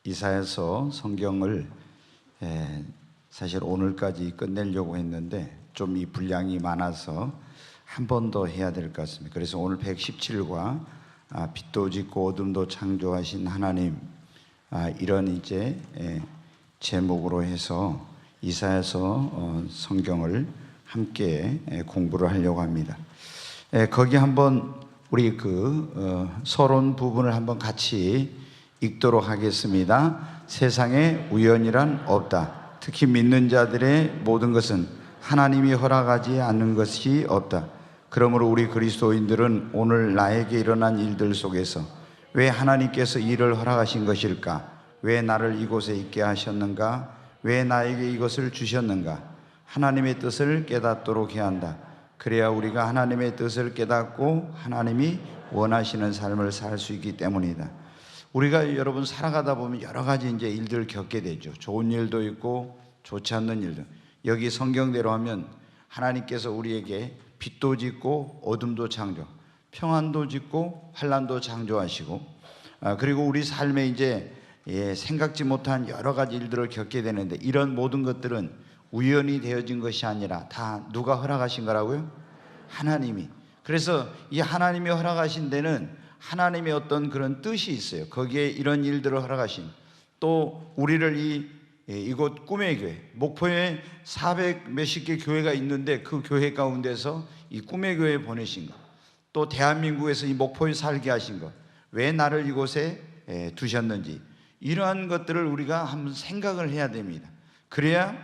이사야서 성경을 사실 오늘까지 끝내려고 했는데 좀 이 분량이 많아서 한 번 더 해야 될 것 같습니다. 그래서 오늘 117과 빛도 짓고 어둠도 창조하신 하나님, 이런 이제 제목으로 해서 이사야서 성경을 함께 공부를 하려고 합니다. 거기 한번 우리 서론 부분을 한번 같이 읽도록 하겠습니다. 세상에 우연이란 없다. 특히 믿는 자들의 모든 것은 하나님이 허락하지 않는 것이 없다. 그러므로 우리 그리스도인들은 오늘 나에게 일어난 일들 속에서 왜 하나님께서 이를 허락하신 것일까? 왜 나를 이곳에 있게 하셨는가? 왜 나에게 이것을 주셨는가? 하나님의 뜻을 깨닫도록 해야 한다. 그래야 우리가 하나님의 뜻을 깨닫고 하나님이 원하시는 삶을 살 수 있기 때문이다. 우리가 여러분 살아가다 보면 여러 가지 이제 일들을 겪게 되죠. 좋은 일도 있고 좋지 않는 일도. 여기 성경대로 하면 하나님께서 우리에게 빛도 짓고 어둠도 창조, 평안도 짓고 환난도 창조하시고, 그리고 우리 삶에 이제 생각지 못한 여러 가지 일들을 겪게 되는데, 이런 모든 것들은 우연히 되어진 것이 아니라 다 누가 허락하신 거라고요? 하나님이. 그래서 이 하나님이 허락하신 데는 하나님의 어떤 그런 뜻이 있어요. 거기에 이런 일들을 허락하신, 또 우리를 이곳 꿈의 교회, 목포에 400 몇십 개 교회가 있는데 그 교회 가운데서 이 꿈의 교회에 보내신 것, 또 대한민국에서 이 목포에 살게 하신 것, 왜 나를 이곳에 두셨는지, 이러한 것들을 우리가 한번 생각을 해야 됩니다. 그래야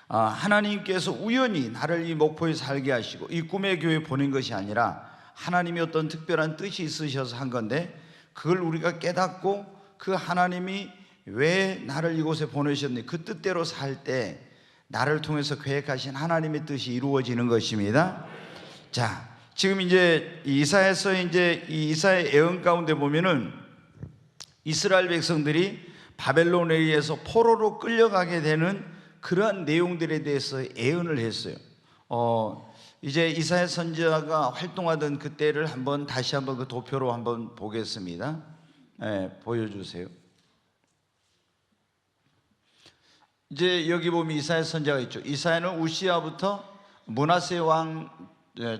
하나님께서 우연히 나를 이 목포에 살게 하시고 이 꿈의 교회에 보낸 것이 아니라 하나님이 어떤 특별한 뜻이 있으셔서 한 건데, 그걸 우리가 깨닫고 그 하나님이 왜 나를 이곳에 보내셨는지 그 뜻대로 살 때 나를 통해서 계획하신 하나님의 뜻이 이루어지는 것입니다. 자, 지금 이제 이사야서 이 이사야의 예언 가운데 보면은 이스라엘 백성들이 바벨론에 의해서 포로로 끌려가게 되는 그러한 내용들에 대해서 예언을 했어요. 이제 이사야 선지자가 활동하던 그때를 다시 한번 그 도표로 한번 보겠습니다. 보여주세요. 이제 여기 보면 이사야 선지자가 있죠. 이사야는 우시야부터 므낫세 왕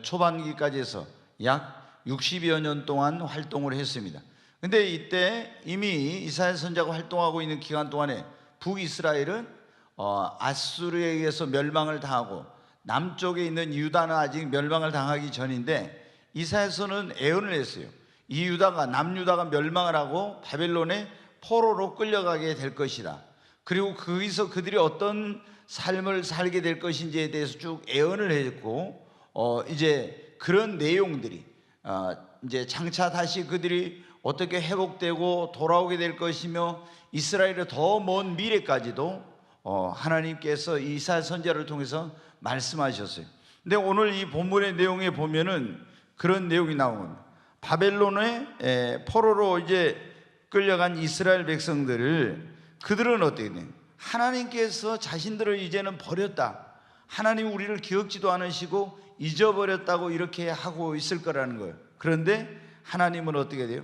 초반기까지 해서 약 60여 년 동안 활동을 했습니다. 근데 이때 이미 이사야 선지자가 활동하고 있는 기간 동안에 북이스라엘은 아수르에 의해서 멸망을 당하고 남쪽에 있는 유다는 아직 멸망을 당하기 전인데, 이사야서는 예언을 했어요. 이 유다가, 남유다가 멸망을 하고 바벨론에 포로로 끌려가게 될 것이다. 그리고 거기서 그들이 어떤 삶을 살게 될 것인지에 대해서 쭉 예언을 했고, 이제 그런 내용들이 이제 장차 다시 그들이 어떻게 회복되고 돌아오게 될 것이며, 이스라엘의 더 먼 미래까지도 하나님께서 이사야 선지자를 통해서 말씀하셨어요. 근데 오늘 이 본문의 내용에 보면은 그런 내용이 나옵니다. 바벨론에 포로로 이제 끌려간 이스라엘 백성들을, 그들은 어떻게 돼요? 하나님께서 자신들을 이제는 버렸다, 하나님 우리를 기억지도 않으시고 잊어버렸다고 이렇게 하고 있을 거라는 거예요. 그런데 하나님은 어떻게 돼요?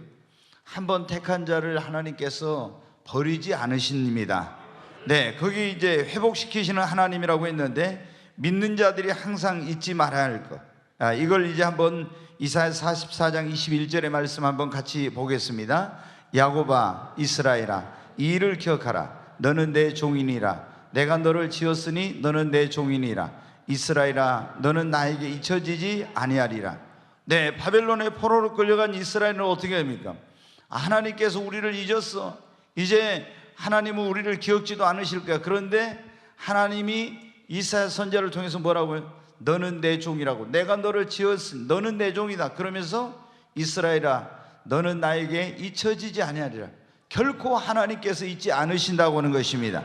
한번 택한 자를 하나님께서 버리지 않으십니다. 네, 거기 이제 회복시키시는 하나님이라고 했는데, 믿는 자들이 항상 잊지 말아야 할 것, 이걸 이제 한번 이사야 44장 21절의 말씀 한번 같이 보겠습니다. 야곱아, 이스라엘아, 이 일을 기억하라. 너는 내 종이니라. 내가 너를 지었으니 너는 내 종이니라. 이스라엘아, 너는 나에게 잊혀지지 아니하리라. 네, 바벨론의 포로로 끌려간 이스라엘은 어떻게 됩니까? 하나님께서 우리를 잊었어. 이제 하나님은 우리를 기억지도 않으실 거야. 그런데 하나님이 이사야 선지자를 통해서 뭐라고요? 너는 내 종이라고. 내가 너를 지었으니 너는 내 종이다. 그러면서 이스라엘아, 너는 나에게 잊혀지지 아니하리라. 결코 하나님께서 잊지 않으신다고 하는 것입니다.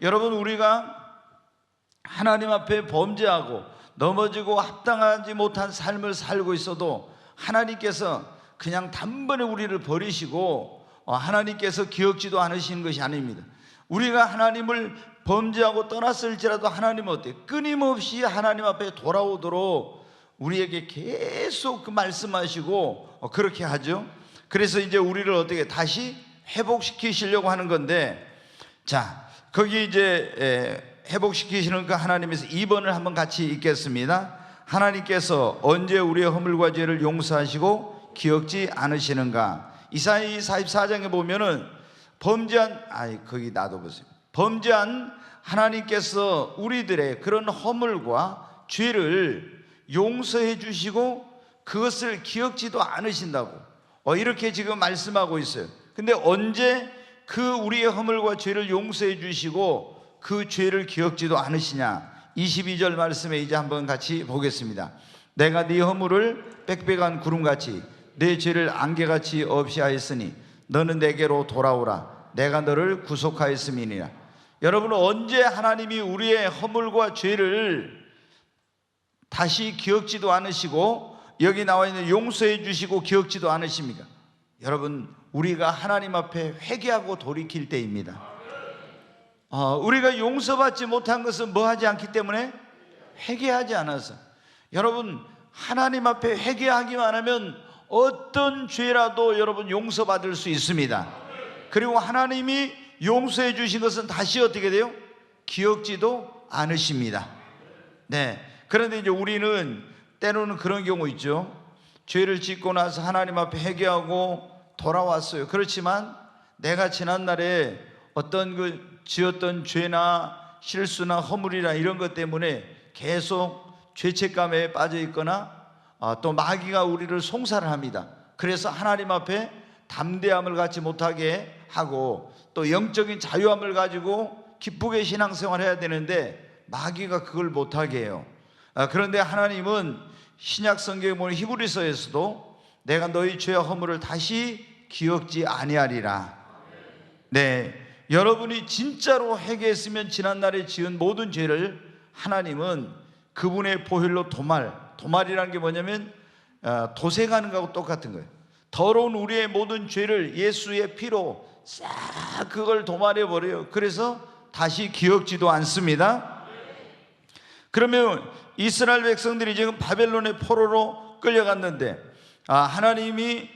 여러분, 우리가 하나님 앞에 범죄하고 넘어지고 합당하지 못한 삶을 살고 있어도 하나님께서 그냥 단번에 우리를 버리시고 하나님께서 기억지도 않으시는 것이 아닙니다. 우리가 하나님을 범죄하고 떠났을지라도 하나님은 어때요? 끊임없이 하나님 앞에 돌아오도록 우리에게 계속 말씀하시고 그렇게 하죠. 그래서 이제 우리를 어떻게 다시 회복시키시려고 하는 건데, 자, 거기 이제 회복시키시는 그 하나님에서 2번을 한번 같이 읽겠습니다. 하나님께서 언제 우리의 허물과 죄를 용서하시고 기억지 않으시는가? 이사야 44장에 보면은 거기 놔둬보세요. 범죄한 하나님께서 우리들의 그런 허물과 죄를 용서해 주시고 그것을 기억지도 않으신다고 이렇게 지금 말씀하고 있어요. 근데 언제 그 우리의 허물과 죄를 용서해 주시고 그 죄를 기억지도 않으시냐? 22절 말씀에 이제 한번 같이 보겠습니다. 내가 네 허물을 빽빽한 구름같이 내 죄를 안개같이 없이 하였으니 너는 내게로 돌아오라. 내가 너를 구속하였음이니라. 여러분은 언제 하나님이 우리의 허물과 죄를 다시 기억지도 않으시고 여기 나와 있는 용서해 주시고 기억지도 않으십니까? 여러분, 우리가 하나님 앞에 회개하고 돌이킬 때입니다. 우리가 용서받지 못한 것은 뭐 하지 않기 때문에? 회개하지 않아서. 여러분, 하나님 앞에 회개하기만 하면 어떤 죄라도 여러분 용서받을 수 있습니다. 그리고 하나님이 용서해 주신 것은 다시 어떻게 돼요? 기억지도 않으십니다. 네. 그런데 이제 우리는 때로는 그런 경우 있죠. 죄를 짓고 나서 하나님 앞에 회개하고 돌아왔어요. 그렇지만 내가 지난날에 어떤 그 지었던 죄나 실수나 허물이나 이런 것 때문에 계속 죄책감에 빠져 있거나 또 마귀가 우리를 송사를 합니다. 그래서 하나님 앞에 담대함을 갖지 못하게 하고 또 영적인 자유함을 가지고 기쁘게 신앙생활을 해야 되는데 마귀가 그걸 못하게 해요. 그런데 하나님은 신약 성경에 보면 히브리서에서도 내가 너희 죄와 허물을 다시 기억지 아니하리라. 네, 여러분이 진짜로 회개했으면 지난날에 지은 모든 죄를 하나님은 그분의 보혈로 도말이라는 게 뭐냐면 도색하는 것하고 똑같은 거예요. 더러운 우리의 모든 죄를 예수의 피로 싹 그걸 도말해 버려요. 그래서 다시 기억지도 않습니다. 그러면 이스라엘 백성들이 지금 바벨론의 포로로 끌려갔는데 하나님이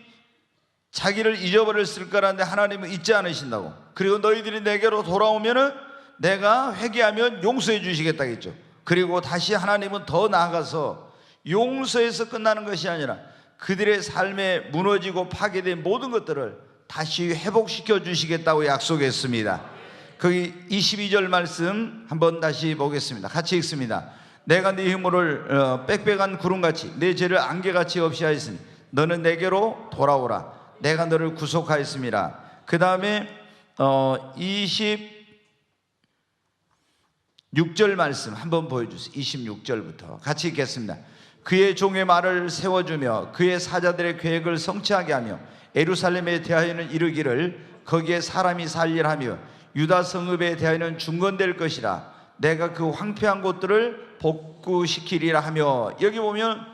자기를 잊어버렸을 거라는데 하나님은 잊지 않으신다고. 그리고 너희들이 내게로 돌아오면은 내가 회개하면 용서해 주시겠다겠죠. 그리고 다시 하나님은 더 나아가서 용서해서 끝나는 것이 아니라 그들의 삶에 무너지고 파괴된 모든 것들을 다시 회복시켜 주시겠다고 약속했습니다. 거기 22절 말씀 한번 다시 보겠습니다. 같이 읽습니다. 내가 네 허물을 빽빽한 구름같이 내 죄를 안개같이 없이 하였으니 너는 내게로 돌아오라. 내가 너를 구속하였습니다. 그 다음에 26절 말씀 한번 보여주세요. 26절부터 같이 읽겠습니다. 그의 종의 말을 세워주며 그의 사자들의 계획을 성취하게 하며 예루살렘에 대하여는 이르기를 거기에 사람이 살리라 하며 유다 성읍에 대하여는 중건될 것이라. 내가 그 황폐한 곳들을 복구시키리라 하며, 여기 보면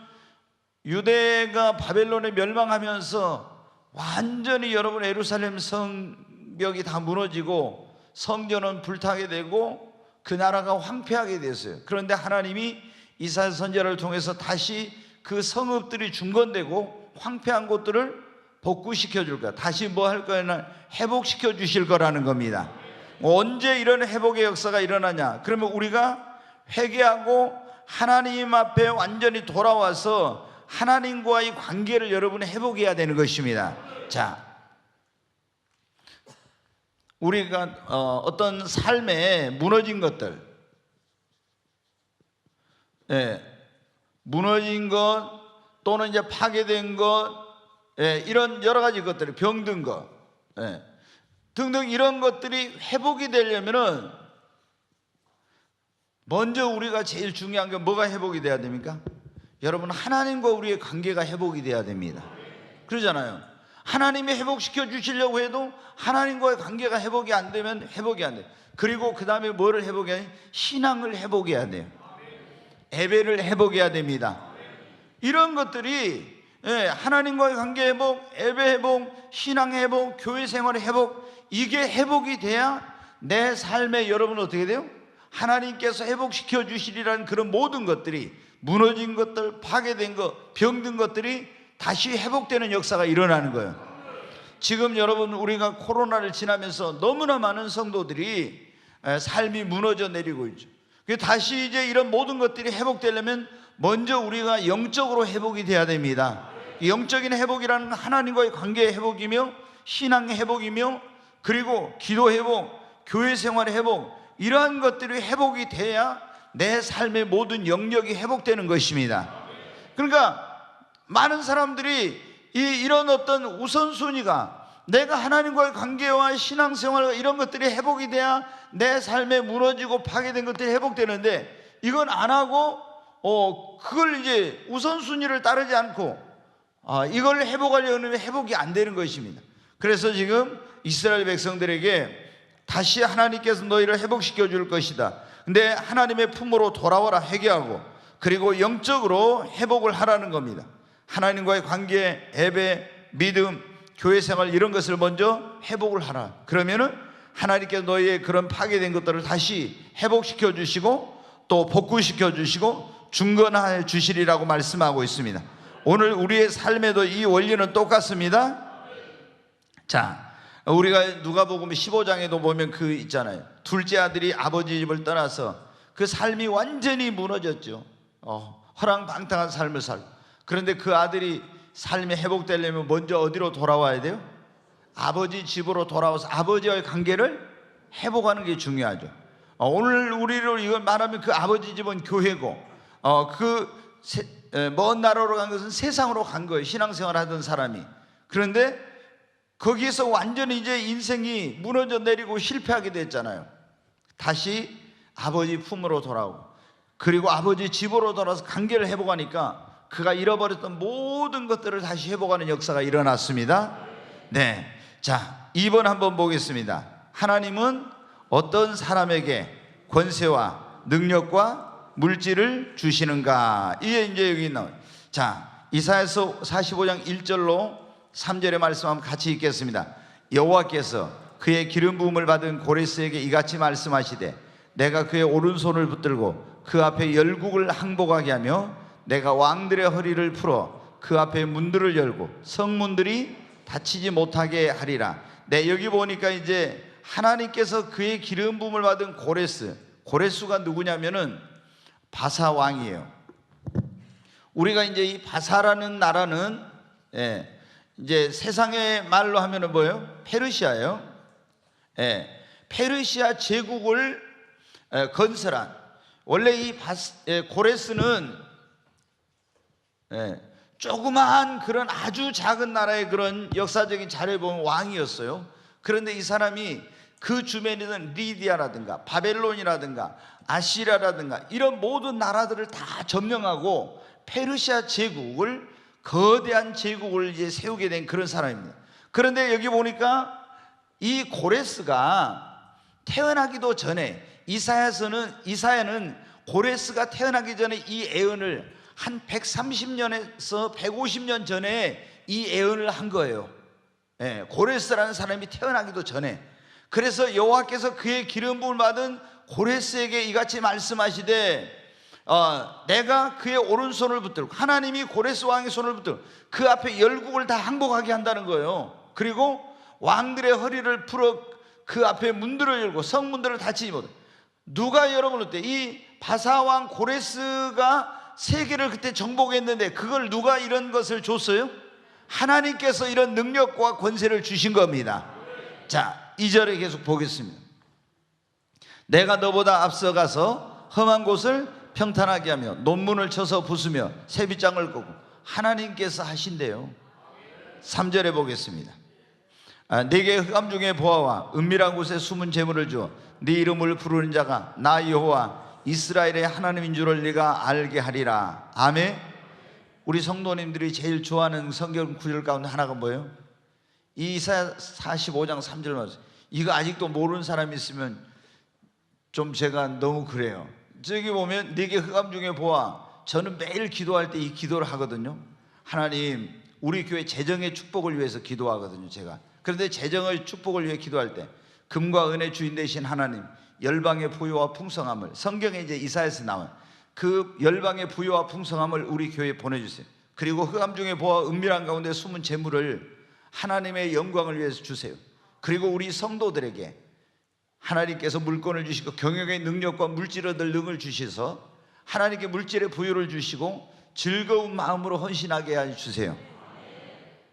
유대가 바벨론에 멸망하면서 완전히 여러분 예루살렘 성벽이 다 무너지고 성전은 불타게 되고 그 나라가 황폐하게 됐어요. 그런데 하나님이 이사야 선지자를 통해서 다시 그 성읍들이 중건되고 황폐한 곳들을 복구시켜 줄 거야. 다시 뭐 할 거냐? 회복시켜 주실 거라는 겁니다. 언제 이런 회복의 역사가 일어나냐? 그러면 우리가 회개하고 하나님 앞에 완전히 돌아와서 하나님과의 관계를 여러분이 회복해야 되는 것입니다. 자, 우리가 어떤 삶에 무너진 것들, 무너진 것 또는 이제 파괴된 것, 이런 여러 가지 것들이 병든 것, 등등 이런 것들이 회복이 되려면은 먼저 우리가 제일 중요한 게 뭐가 회복이 돼야 됩니까? 여러분, 하나님과 우리의 관계가 회복이 돼야 됩니다. 그러잖아요. 하나님이 회복시켜 주시려고 해도 하나님과의 관계가 회복이 안 되면 회복이 안 돼요. 그리고 그 다음에 뭐를 회복해야 돼요? 신앙을 회복해야 돼요. 예배를 회복해야 됩니다. 이런 것들이 하나님과의 관계 회복, 예배 회복, 신앙 회복, 교회 생활 회복, 이게 회복이 돼야 내 삶에 여러분 어떻게 돼요? 하나님께서 회복시켜 주시리라는 그런 모든 것들이, 무너진 것들, 파괴된 것, 병든 것들이 다시 회복되는 역사가 일어나는 거예요. 지금 여러분 우리가 코로나를 지나면서 너무나 많은 성도들이 삶이 무너져 내리고 있죠. 다시 이제 이런 모든 것들이 회복되려면 먼저 우리가 영적으로 회복이 돼야 됩니다. 영적인 회복이라는 하나님과의 관계의 회복이며 신앙의 회복이며 그리고 기도 회복, 교회 생활의 회복, 이러한 것들이 회복이 돼야 내 삶의 모든 영역이 회복되는 것입니다. 그러니까 많은 사람들이 이런 어떤 우선순위가 내가 하나님과의 관계와 신앙생활과 이런 것들이 회복이 돼야 내 삶에 무너지고 파괴된 것들이 회복되는데, 이건 안 하고 그걸 이제 우선순위를 따르지 않고 이걸 회복하려면 회복이 안 되는 것입니다. 그래서 지금 이스라엘 백성들에게 다시 하나님께서 너희를 회복시켜 줄 것이다. 근데 하나님의 품으로 돌아와라 회개하고, 그리고 영적으로 회복을 하라는 겁니다. 하나님과의 관계, 예배, 믿음, 교회 생활 이런 것을 먼저 회복을 하라. 그러면은 하나님께서 너희의 그런 파괴된 것들을 다시 회복시켜 주시고 또 복구시켜 주시고 중건해 주시리라고 말씀하고 있습니다. 오늘 우리의 삶에도 이 원리는 똑같습니다. 자, 우리가 누가복음 15장에도 보면 그 있잖아요. 둘째 아들이 아버지 집을 떠나서 그 삶이 완전히 무너졌죠. 허랑방탕한 삶을 살고. 그런데 그 아들이 삶이 회복되려면 먼저 어디로 돌아와야 돼요? 아버지 집으로 돌아와서 아버지와의 관계를 회복하는 게 중요하죠. 오늘 우리로 이걸 말하면 그 아버지 집은 교회고, 먼 나라로 간 것은 세상으로 간 거예요. 신앙생활 하던 사람이. 그런데 거기에서 완전히 이제 인생이 무너져 내리고 실패하게 됐잖아요. 다시 아버지 품으로 돌아오고, 그리고 아버지 집으로 돌아와서 관계를 회복하니까 그가 잃어버렸던 모든 것들을 다시 회복하는 역사가 일어났습니다. 네, 자 2번 한번 보겠습니다. 하나님은 어떤 사람에게 권세와 능력과 물질을 주시는가? 이게 이제 여기 나와요. 자, 이사야서 45장 1절로 3절의 말씀 한번 같이 읽겠습니다. 여호와께서 그의 기름 부음을 받은 고레스에게 이같이 말씀하시되, 내가 그의 오른손을 붙들고 그 앞에 열국을 항복하게 하며 내가 왕들의 허리를 풀어 그 앞에 문들을 열고 성문들이 닫히지 못하게 하리라. 네, 여기 보니까 이제 하나님께서 그의 기름 부음을 받은 고레스가 누구냐면은 바사 왕이에요. 우리가 이제 이 바사라는 나라는 이제 세상의 말로 하면은 뭐예요? 페르시아예요. 페르시아 제국을 건설한, 원래 이 고레스는 조그마한 그런 아주 작은 나라의 그런 역사적인 자료에 보면 왕이었어요. 그런데 이 사람이 그 주변에 있는 리디아라든가 바벨론이라든가 아시리아라든가 이런 모든 나라들을 다 점령하고 페르시아 제국을, 거대한 제국을 이제 세우게 된 그런 사람입니다. 그런데 여기 보니까 이 고레스가 태어나기도 전에, 이사야는 고레스가 태어나기 전에 이 예언을 한 130년에서 150년 전에 이 예언을 한 거예요. 고레스라는 사람이 태어나기도 전에. 그래서 여호와께서 그의 기름 부음을 받은 고레스에게 이같이 말씀하시되, 내가 그의 오른손을 붙들고, 하나님이 고레스 왕의 손을 붙들고 그 앞에 열국을 다 항복하게 한다는 거예요. 그리고 왕들의 허리를 풀어 그 앞에 문들을 열고 성문들을 닫히지 못해. 누가 여러분 그때 이 바사왕 고레스가 세계를 그때 정복했는데 그걸 누가 이런 것을 줬어요? 하나님께서 이런 능력과 권세를 주신 겁니다. 자, 2절에 계속 보겠습니다. 내가 너보다 앞서가서 험한 곳을 평탄하게 하며 논문을 쳐서 부수며 새빗장을 끄고, 하나님께서 하신대요. 3절에 보겠습니다. 네게 흑암 중에 보아와 은밀한 곳에 숨은 재물을 주어 네 이름을 부르는 자가 나 여호와 이스라엘의 하나님인 줄을 네가 알게 하리라. 아멘. 우리 성도님들이 제일 좋아하는 성경 구절 가운데 하나가 뭐예요? 이사야 45장 3절 말씀. 이거 아직도 모르는 사람이 있으면 좀 제가 너무 그래요. 저기 보면 네게 흑암 중에 보아, 저는 매일 기도할 때 이 기도를 하거든요. 하나님, 우리 교회 재정의 축복을 위해서 기도하거든요, 제가. 그런데 재정의 축복을 위해 기도할 때 금과 은혜 주인 되신 하나님, 열방의 부요와 풍성함을, 성경에 이제 이사야에서 나온 그 열방의 부요와 풍성함을 우리 교회에 보내주세요. 그리고 흑암 중에 보아 은밀한 가운데 숨은 재물을 하나님의 영광을 위해서 주세요. 그리고 우리 성도들에게 하나님께서 물권을 주시고 경영의 능력과 물질 얻을 능을 주셔서 하나님께 물질의 부유를 주시고 즐거운 마음으로 헌신하게 해주세요.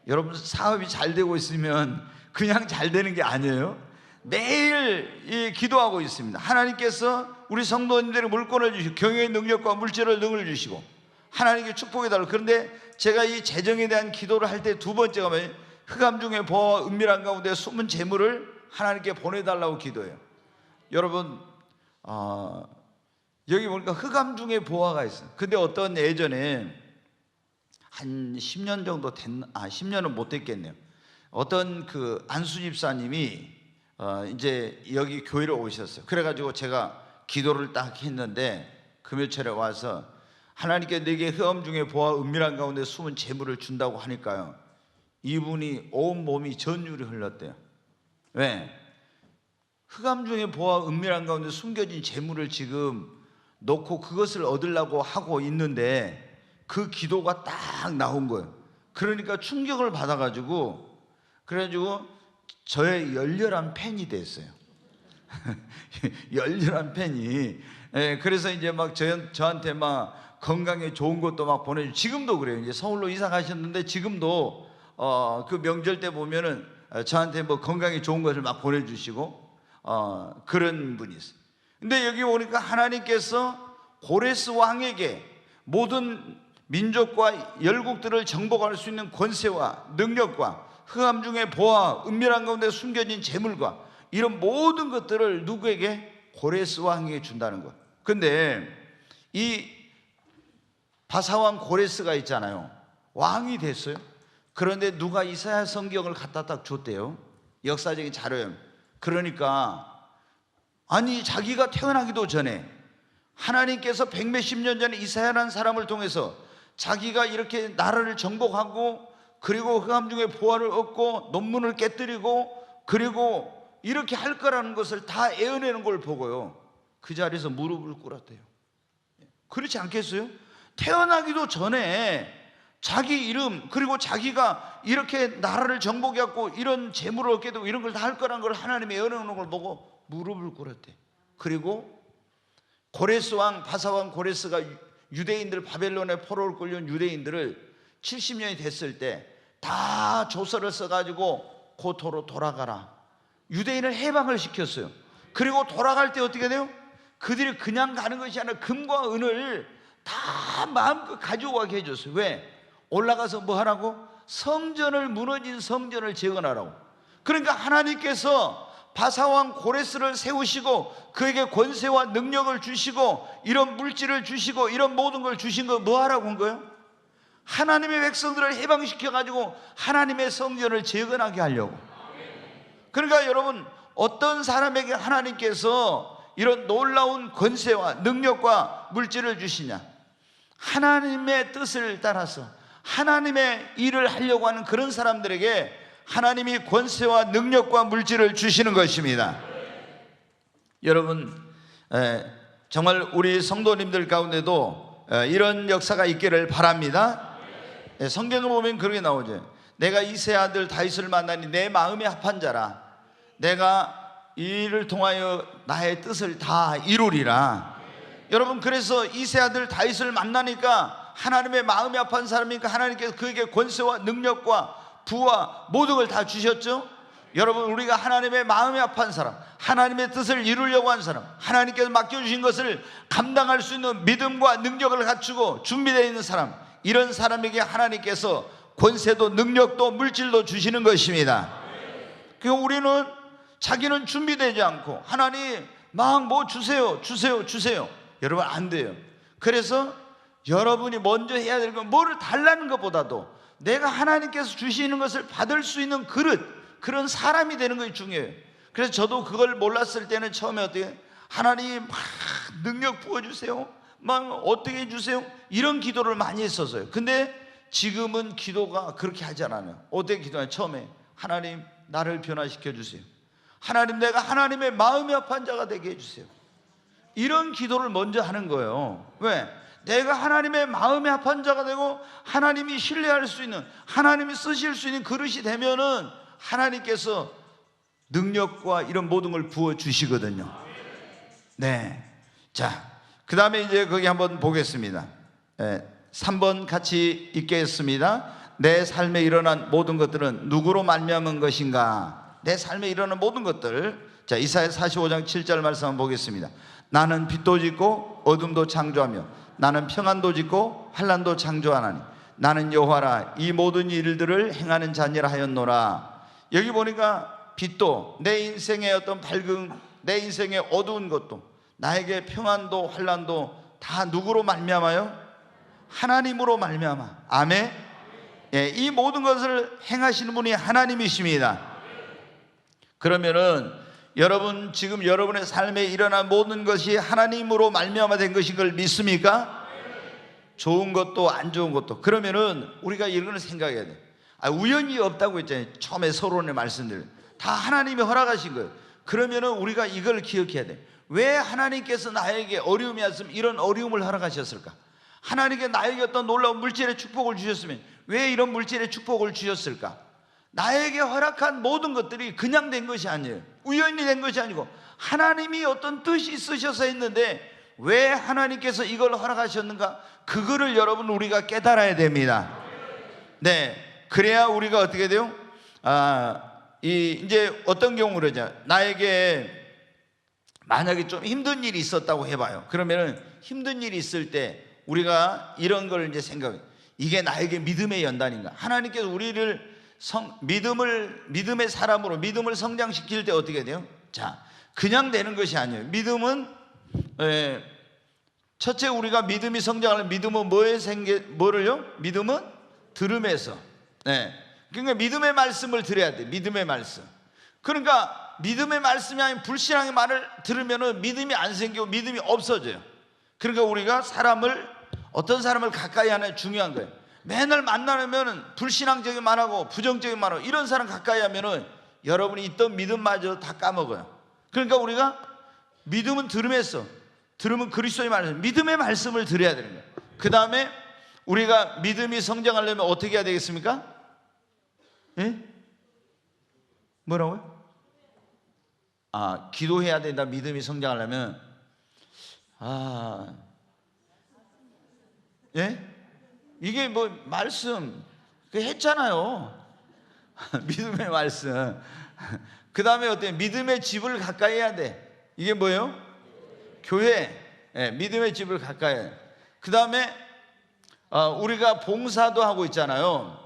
여러분, 사업이 잘 되고 있으면 그냥 잘 되는 게 아니에요. 매일 기도하고 있습니다. 하나님께서 우리 성도님들의 물권을 주시고 경영의 능력과 물질의 능을 주시고 하나님께 축복해 달라고. 그런데 제가 이 재정에 대한 기도를 할 때 두 번째가 뭐예요? 흑암 중에 보아와 은밀한 가운데 숨은 재물을 하나님께 보내달라고 기도해요. 여러분, 여기 보니까 흑암 중에 보아가 있어요. 근데 어떤 예전에 한 10년 정도 10년은 못 됐겠네요. 어떤 그 안수 집사님이 이제 여기 교회로 오셨어요. 그래가지고 제가 기도를 딱 했는데 금요철에 와서 하나님께 내게 흑암 중에 보아 은밀한 가운데 숨은 재물을 준다고 하니까요, 이분이 온 몸이 전율이 흘렀대요. 왜? 흑암 중에 보아 은밀한 가운데 숨겨진 재물을 지금 놓고 그것을 얻으려고 하고 있는데 그 기도가 딱 나온 거예요. 그러니까 충격을 받아가지고 그래가지고 저의 열렬한 팬이 됐어요. 열렬한 팬이. 그래서 이제 막 저한테 막 건강에 좋은 것도 막 보내주고, 지금도 그래요. 이제 서울로 이사 가셨는데 지금도 그 명절 때 보면은 저한테 뭐 건강에 좋은 것을 막 보내주시고 그런 분이 있어요. 근데 여기 오니까 하나님께서 고레스 왕에게 모든 민족과 열국들을 정복할 수 있는 권세와 능력과 흑암 중에 보아 은밀한 가운데 숨겨진 재물과 이런 모든 것들을 누구에게? 고레스 왕에게 준다는 것. 근데 이 바사왕 고레스가 있잖아요. 왕이 됐어요. 그런데 누가 이사야 성경을 갖다 딱 줬대요. 역사적인 자료예요. 그러니까 아니, 자기가 태어나기도 전에 하나님께서 백몇십 년 전에 이사야라는 사람을 통해서 자기가 이렇게 나라를 정복하고 그리고 흑암 중에 보화를 얻고 논문을 깨뜨리고 그리고 이렇게 할 거라는 것을 다 애어내는 걸 보고요, 그 자리에서 무릎을 꿇었대요. 그렇지 않겠어요? 태어나기도 전에 자기 이름 그리고 자기가 이렇게 나라를 정복해갖고 이런 재물을 얻게 되고 이런 걸 다 할 거라는 걸 하나님이 애어내는 걸 보고 무릎을 꿇었대. 그리고 고레스 왕, 바사왕 고레스가 유대인들, 바벨론의 포로를 끌려온 유대인들을 70년이 됐을 때 다 조서를 써가지고 고토로 돌아가라, 유대인을 해방을 시켰어요. 그리고 돌아갈 때 어떻게 돼요? 그들이 그냥 가는 것이 아니라 금과 은을 다 마음껏 가져가게 해줬어요. 왜? 올라가서 뭐 하라고? 성전을, 무너진 성전을 재건하라고. 그러니까 하나님께서 바사왕 고레스를 세우시고 그에게 권세와 능력을 주시고 이런 물질을 주시고 이런 모든 걸 주신 거 뭐 하라고 한 거예요? 하나님의 백성들을 해방시켜가지고 하나님의 성전을 재건하게 하려고. 그러니까 여러분, 어떤 사람에게 하나님께서 이런 놀라운 권세와 능력과 물질을 주시냐? 하나님의 뜻을 따라서 하나님의 일을 하려고 하는 그런 사람들에게 하나님이 권세와 능력과 물질을 주시는 것입니다. 여러분, 정말 우리 성도님들 가운데도 이런 역사가 있기를 바랍니다. 성경을 보면 그렇게 나오죠. 내가 이세 아들 다윗을 만나니 내 마음에 합한 자라. 내가 이를 통하여 나의 뜻을 다 이루리라. 여러분, 그래서 이세 아들 다윗을 만나니까 하나님의 마음에 합한 사람이니까 하나님께서 그에게 권세와 능력과 부와 모든 걸 다 주셨죠. 여러분, 우리가 하나님의 마음에 합한 사람, 하나님의 뜻을 이루려고 한 사람, 하나님께서 맡겨주신 것을 감당할 수 있는 믿음과 능력을 갖추고 준비되어 있는 사람, 이런 사람에게 하나님께서 권세도 능력도 물질도 주시는 것입니다. 그리고 우리는 자기는 준비되지 않고 하나님 막 뭐 주세요 여러분, 안 돼요. 그래서 여러분이 먼저 해야 될 건 뭐를 달라는 것보다도 내가 하나님께서 주시는 것을 받을 수 있는 그릇, 그런 사람이 되는 것이 중요해요. 그래서 저도 그걸 몰랐을 때는 처음에 어떻게, 하나님 막 능력 부어주세요, 막 어떻게 해주세요, 이런 기도를 많이 했었어요. 근데 지금은 기도가 그렇게 하지 않아요. 어떻게 기도해요? 처음에 하나님 나를 변화시켜 주세요. 하나님 내가 하나님의 마음에 합한 자가 되게 해주세요. 이런 기도를 먼저 하는 거예요. 왜? 내가 하나님의 마음에 합한 자가 되고 하나님이 신뢰할 수 있는, 하나님이 쓰실 수 있는 그릇이 되면은 하나님께서 능력과 이런 모든 걸 부어 주시거든요. 네. 자, 그 다음에 이제 거기 한번 보겠습니다. 3번 같이 읽겠습니다. 내 삶에 일어난 모든 것들은 누구로 말미암은 것인가? 내 삶에 일어난 모든 것들. 자, 이사야 45장 7절 말씀 한번 보겠습니다. 나는 빛도 짓고 어둠도 창조하며 나는 평안도 짓고 환난도 창조하나니 나는 여호와라 이 모든 일들을 행하는 자니라 하였노라. 여기 보니까 빛도, 내 인생의 어떤 밝은, 내 인생의 어두운 것도, 나에게 평안도 환난도 다 누구로 말미암아요? 하나님으로 말미암아. 아멘. 예, 이 모든 것을 행하시는 분이 하나님이십니다. 그러면은 여러분, 지금 여러분의 삶에 일어난 모든 것이 하나님으로 말미암아 된 것인 걸 믿습니까? 좋은 것도 안 좋은 것도. 그러면은 우리가 이런 걸 생각해야 돼. 우연이 없다고 했잖아요. 처음에 서론의 말씀들 다 하나님이 허락하신 거예요. 그러면은 우리가 이걸 기억해야 돼. 왜 하나님께서 나에게 어려움이 왔으면 이런 어려움을 허락하셨을까? 하나님께 나에게 어떤 놀라운 물질의 축복을 주셨으면 왜 이런 물질의 축복을 주셨을까? 나에게 허락한 모든 것들이 그냥 된 것이 아니에요. 우연히 된 것이 아니고 하나님이 어떤 뜻이 있으셔서 했는데 왜 하나님께서 이걸 허락하셨는가? 그거를 여러분 우리가 깨달아야 됩니다. 네, 그래야 우리가 어떻게 돼요? 이제 어떤 경우 그러죠. 나에게 만약에 좀 힘든 일이 있었다고 해봐요. 그러면은 힘든 일이 있을 때 우리가 이런 걸 이제 생각해. 이게 나에게 믿음의 연단인가? 하나님께서 우리를 믿음의 사람으로 믿음을 성장시킬 때 어떻게 돼요? 자, 그냥 되는 것이 아니에요. 믿음은 첫째 우리가 믿음이 성장하는 믿음은 뭐를요? 믿음은 들음에서. 네. 그러니까 믿음의 말씀을 들어야 돼. 믿음의 말씀. 그러니까 믿음의 말씀이 아닌 불신앙의 말을 들으면은 믿음이 안 생기고 믿음이 없어져요. 그러니까 우리가 어떤 사람을 가까이 하는 게 중요한 거예요. 맨날 만나면 불신앙적인 말하고 부정적인 말하고 이런 사람 가까이 하면은 여러분이 있던 믿음마저 다 까먹어요. 그러니까 우리가 믿음은 들음에서, 들으면 그리스도의 말씀, 믿음의 말씀을 들어야 되는 거예요. 그 다음에 우리가 믿음이 성장하려면 어떻게 해야 되겠습니까? 예? 뭐라고요? 기도해야 된다. 믿음이 성장하려면 예? 이게 뭐 말씀 했잖아요. 믿음의 말씀. 그 다음에 어때요? 믿음의 집을 가까이 해야 돼. 이게 뭐예요? 교회. 예, 믿음의 집을 가까이 해야 돼. 그 다음에 우리가 봉사도 하고 있잖아요.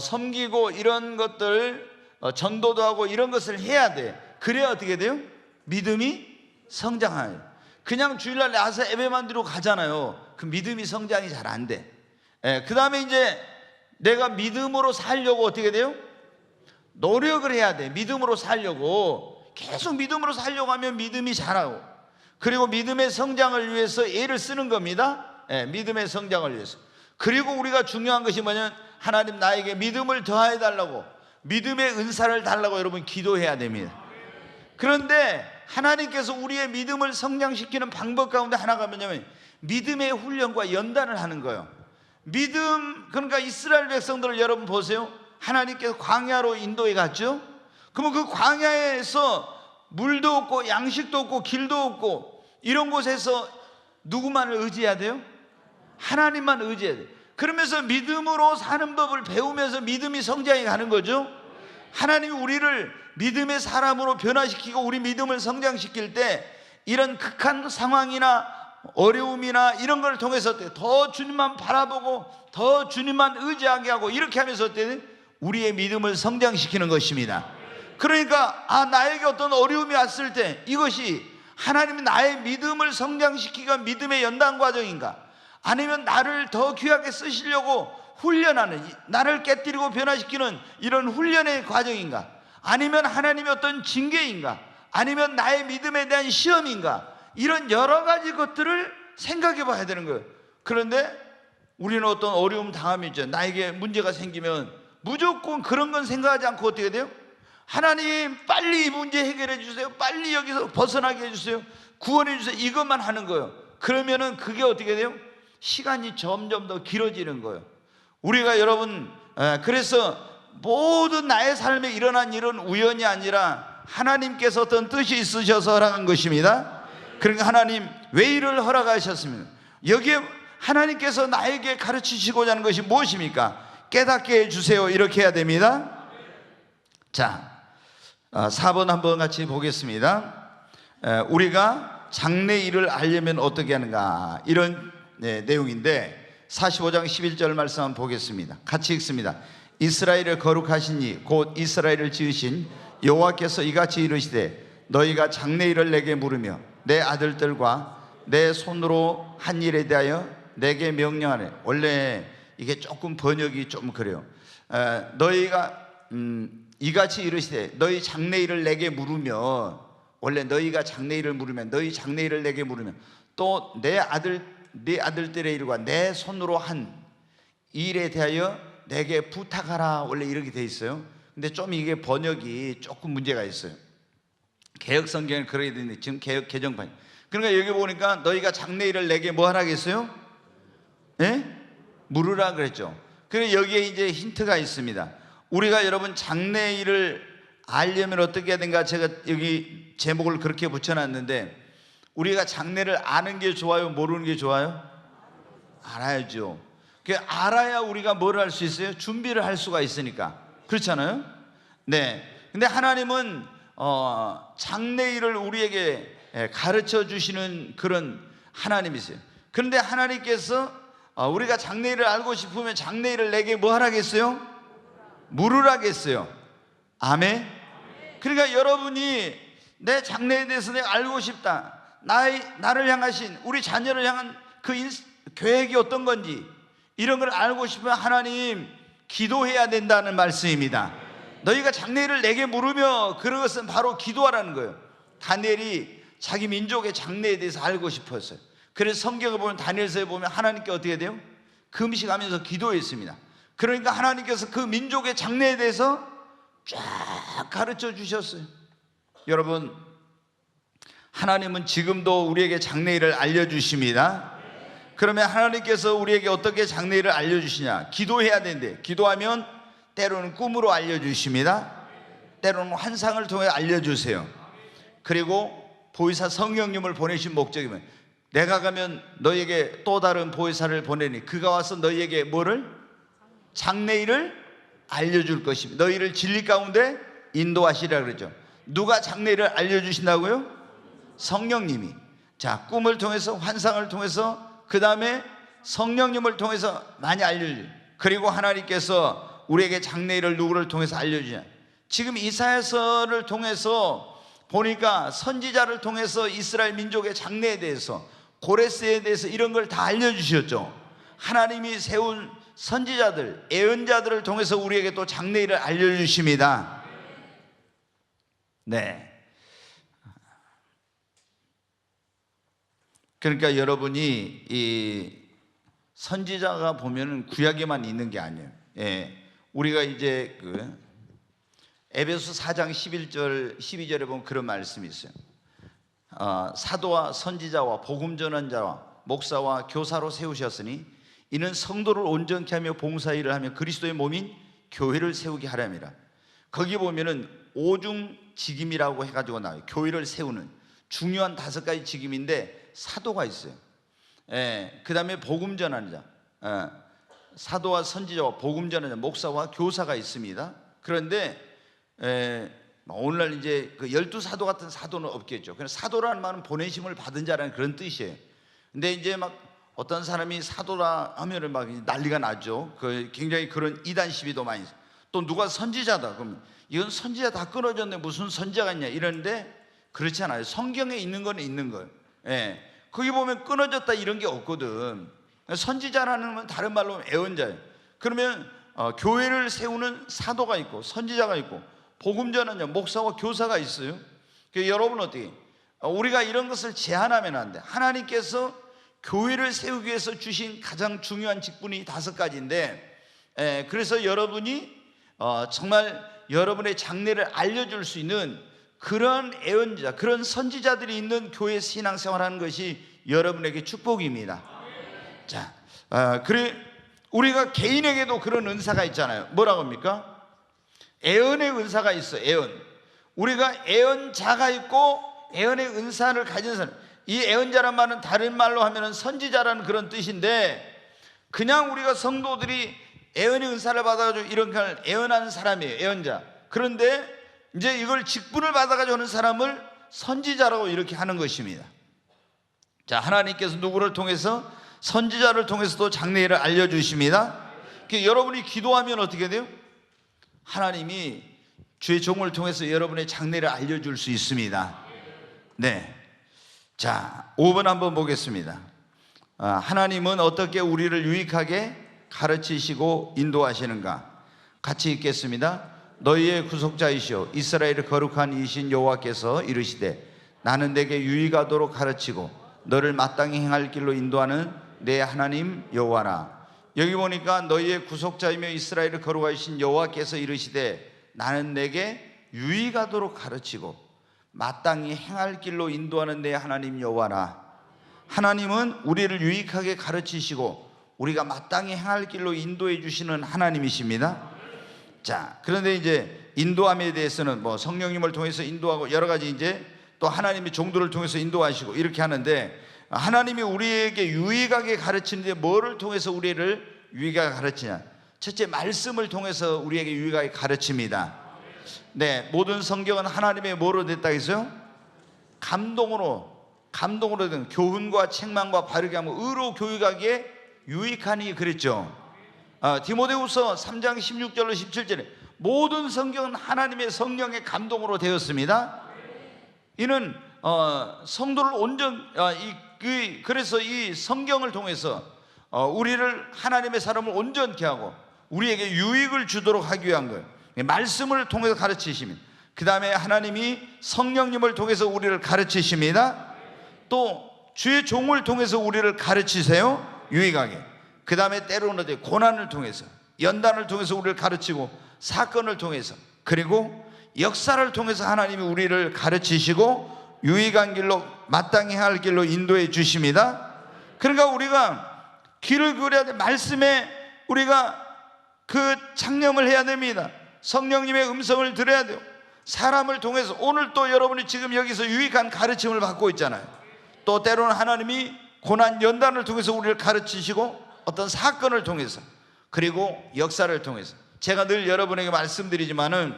섬기고 이런 것들, 전도도 하고 이런 것을 해야 돼. 그래야 어떻게 돼요? 믿음이 성장해요. 그냥 주일날 나와서 예배만 드리고 가잖아요. 그 믿음이 성장이 잘 안 돼. 그 다음에 이제 내가 믿음으로 살려고 어떻게 돼요? 노력을 해야 돼. 믿음으로 살려고 계속 믿음으로 살려고 하면 믿음이 자라고, 그리고 믿음의 성장을 위해서 애를 쓰는 겁니다. 믿음의 성장을 위해서. 그리고 우리가 중요한 것이 뭐냐면 하나님 나에게 믿음을 더해 달라고, 믿음의 은사를 달라고 여러분 기도해야 됩니다. 그런데 하나님께서 우리의 믿음을 성장시키는 방법 가운데 하나가 뭐냐면 믿음의 훈련과 연단을 하는 거예요. 믿음, 그러니까 이스라엘 백성들을 여러분 보세요. 하나님께서 광야로 인도해 갔죠. 그러면 그 광야에서 물도 없고 양식도 없고 길도 없고 이런 곳에서 누구만을 의지해야 돼요? 하나님만 의지해야 돼요. 그러면서 믿음으로 사는 법을 배우면서 믿음이 성장해 가는 거죠. 하나님이 우리를 믿음의 사람으로 변화시키고 우리 믿음을 성장시킬 때 이런 극한 상황이나 어려움이나 이런 걸 통해서 더 주님만 바라보고 더 주님만 의지하게 하고 이렇게 하면서 우리의 믿음을 성장시키는 것입니다. 그러니까 나에게 어떤 어려움이 왔을 때 이것이 하나님이 나의 믿음을 성장시키기가 믿음의 연단 과정인가, 아니면 나를 더 귀하게 쓰시려고 훈련하는, 나를 깨뜨리고 변화시키는 이런 훈련의 과정인가, 아니면 하나님의 어떤 징계인가, 아니면 나의 믿음에 대한 시험인가, 이런 여러 가지 것들을 생각해 봐야 되는 거예요. 그런데 우리는 어떤 어려움 당하면 있죠. 나에게 문제가 생기면 무조건 그런 건 생각하지 않고 어떻게 돼요? 하나님 빨리 이 문제 해결해 주세요, 빨리 여기서 벗어나게 해주세요, 구원해 주세요, 이것만 하는 거예요. 그러면은 그게 어떻게 돼요? 시간이 점점 더 길어지는 거예요. 우리가 여러분, 그래서 모든 나의 삶에 일어난 일은 우연이 아니라 하나님께서 어떤 뜻이 있으셔서 허락한 것입니다. 그러니까 하나님 왜 이를 허락하셨습니까? 여기에 하나님께서 나에게 가르치시고자 하는 것이 무엇입니까? 깨닫게 해주세요. 이렇게 해야 됩니다. 자, 4번 한번 같이 보겠습니다. 우리가 장래일을 알려면 어떻게 하는가, 이런 내용인데 45장 11절 말씀 한번 보겠습니다. 같이 읽습니다. 이스라엘을 거룩하신 이 곧 이스라엘을 지으신 여호와께서 이같이 이르시되 너희가 장래일을 내게 물으며 내 아들들과 내 손으로 한 일에 대하여 내게 명령하네. 원래 이게 조금 번역이 좀 그래요. 너희가 이같이 이르시되 너희 장래일을 내게 물으면, 원래 너희가 장래일을 물으면, 너희 장래일을 내게 물으면, 또 내 아들들의 일과 내 손으로 한 일에 대하여 내게 부탁하라. 원래 이렇게 돼 있어요. 근데 좀 이게 번역이 조금 문제가 있어요. 개역 성경은 그렇게 돼 있는데 지금 개역 개정판. 그러니까 여기 보니까 너희가 장래일을 내게 뭐 하라겠어요? 물으라 그랬죠. 그래서 여기에 이제 힌트가 있습니다. 우리가 여러분 장래일을 알려면 어떻게 해야 되는가, 제가 여기 제목을 그렇게 붙여놨는데, 우리가 장래를 아는 게 좋아요, 모르는 게 좋아요? 알아야죠. 그 알아야 우리가 뭘 할 수 있어요? 준비를 할 수가 있으니까. 그렇잖아요? 네. 근데 하나님은 장래일을 우리에게 가르쳐 주시는 그런 하나님이세요. 그런데 하나님께서 우리가 장래일을 알고 싶으면 장래일을 내게 뭐 하라겠어요? 물으라겠어요. 아멘. 그러니까 여러분이 내 장래에 대해서 내가 알고 싶다, 나를 향하신, 우리 자녀를 향한 그 계획이 어떤 건지 이런 걸 알고 싶으면 하나님 기도해야 된다는 말씀입니다. 너희가 장래일을 내게 물으며, 그것은 바로 기도하라는 거예요. 다니엘이 자기 민족의 장래에 대해서 알고 싶었어요. 그래서 성경을 보면, 다니엘서에 보면 하나님께 어떻게 돼요? 금식하면서 기도했습니다. 그러니까 하나님께서 그 민족의 장래에 대해서 쫙 가르쳐 주셨어요. 여러분, 하나님은 지금도 우리에게 장래일을 알려주십니다. 그러면 하나님께서 우리에게 어떻게 장래일을 알려주시냐? 기도해야 되는데, 기도하면 때로는 꿈으로 알려주십니다. 때로는 환상을 통해 알려주세요. 그리고 보혜사 성령님을 보내신 목적이면, 내가 가면 너희에게 또 다른 보혜사를 보내니 그가 와서 너희에게 뭐를? 장래일을 알려줄 것입니다. 너희를 진리 가운데 인도하시라 그러죠. 누가 장래일을 알려주신다고요? 성령님이. 자, 꿈을 통해서, 환상을 통해서, 그 다음에 성령님을 통해서 많이 알려줘요. 그리고 하나님께서 우리에게 장래일을 누구를 통해서 알려주냐? 지금 이사야서를 통해서 보니까 선지자를 통해서 이스라엘 민족의 장래에 대해서, 고레스에 대해서 이런 걸 다 알려주셨죠. 하나님이 세운 선지자들, 예언자들을 통해서 우리에게 또 장래일을 알려주십니다. 네. 그러니까 여러분이 이 선지자가 보면은 구약에만 있는 게 아니에요. 우리가 이제 에베소 4장 11절 12절에 보면 그런 말씀이 있어요. 사도와 선지자와 복음 전환자와 목사와 교사로 세우셨으니 이는 성도를 온전케 하며 봉사 일을 하며 그리스도의 몸인 교회를 세우게 하려니라. 거기 보면은 오중직임이라고 해가지고 나와요. 교회를 세우는 중요한 5가지 직임인데 사도가 있어요. 그 다음에 복음 전환자, 사도와 선지자와 복음 전환자, 목사와 교사가 있습니다. 그런데 오늘날 이제 그 12사도 같은 사도는 없겠죠. 그래서 사도라는 말은 보내심을 받은 자라는 그런 뜻이에요. 근데 이제 막 어떤 사람이 사도라 하면은 막 난리가 나죠. 굉장히 그런 이단 시비도 많이 있어요. 또 누가 선지자다 그러면 이건 선지자 다 끊어졌네, 무슨 선지자가 있냐 이러는데, 그렇지 않아요. 성경에 있는 건 있는 거예요. 거기 보면 끊어졌다 이런 게 없거든. 선지자라는 건 다른 말로 애언자예요. 그러면 교회를 세우는 사도가 있고 선지자가 있고 복음 전환자, 목사와 교사가 있어요. 여러분 어떻게? 우리가 이런 것을 제한하면 안 돼. 하나님께서 교회를 세우기 위해서 주신 가장 중요한 직분이 5가지인데, 그래서 여러분이 정말 여러분의 장래를 알려줄 수 있는 그런 애언자, 그런 선지자들이 있는 교회 신앙생활하는 것이 여러분에게 축복입니다. 자, 그래 우리가 개인에게도 그런 은사가 있잖아요. 뭐라고 합니까? 애언의 은사가 있어. 애언. 우리가 애언자가 있고 애언의 은사를 가진 사람. 이 애언자란 말은 다른 말로 하면은 선지자라는 그런 뜻인데, 그냥 우리가 성도들이 애언의 은사를 받아가지고 이런 걸 애언하는 사람이에요. 애언자. 그런데 이제 이걸 직분을 받아가지고 하는 사람을 선지자라고 이렇게 하는 것입니다. 자, 하나님께서 누구를 통해서? 선지자를 통해서도 장래일을 알려주십니다. 여러분이 기도하면 어떻게 돼요? 하나님이 주의 종을 통해서 여러분의 장래를 알려줄 수 있습니다. 네. 자, 5번 한번 보겠습니다. 하나님은 어떻게 우리를 유익하게 가르치시고 인도하시는가? 같이 읽겠습니다. 너희의 구속자이시오 이스라엘의 거룩한 이신 여호와께서 이르시되 나는 내게 유익하도록 가르치고 너를 마땅히 행할 길로 인도하는 내 하나님 여호와라. 여기 보니까 너희의 구속자이며 이스라엘의 거룩하신 여호와께서 이르시되 나는 내게 유익하도록 가르치고 마땅히 행할 길로 인도하는 내 하나님 여호와라. 하나님은 우리를 유익하게 가르치시고 우리가 마땅히 행할 길로 인도해 주시는 하나님이십니다. 자, 그런데 이제 인도함에 대해서는 뭐 성령님을 통해서 인도하고 여러 가지 이제 또 하나님의 종들을 통해서 인도하시고 이렇게 하는데, 하나님이 우리에게 유익하게 가르치는데 뭐를 통해서 우리를 유익하게 가르치냐? 첫째, 말씀을 통해서 우리에게 유익하게 가르칩니다. 네, 모든 성경은 하나님의 뭐로 됐다 했어요? 감동으로 된 교훈과 책망과 바르게 하면 의로 교육하기에 유익하니 그랬죠. 디모데후서 3장 16절로 17절에 모든 성경은 하나님의 성령의 감동으로 되었습니다. 이는 성도를 그래서 이 성경을 통해서 우리를 하나님의 사람을 온전케 하고 우리에게 유익을 주도록 하기 위한 거예요. 말씀을 통해서 가르치십니다. 그 다음에 하나님이 성령님을 통해서 우리를 가르치십니다. 또 주의 종을 통해서 우리를 가르치세요, 유익하게. 그 다음에 때로는 고난을 통해서, 연단을 통해서 우리를 가르치고, 사건을 통해서, 그리고 역사를 통해서 하나님이 우리를 가르치시고 유익한 길로, 마땅히 할 길로 인도해 주십니다. 그러니까 우리가 길을 그려야 돼. 말씀에 우리가 그 창념을 해야 됩니다. 성령님의 음성을 들어야 돼요. 사람을 통해서, 오늘 또 여러분이 지금 여기서 유익한 가르침을 받고 있잖아요. 또 때로는 하나님이 고난 연단을 통해서 우리를 가르치시고, 어떤 사건을 통해서, 그리고 역사를 통해서. 제가 늘 여러분에게 말씀드리지만은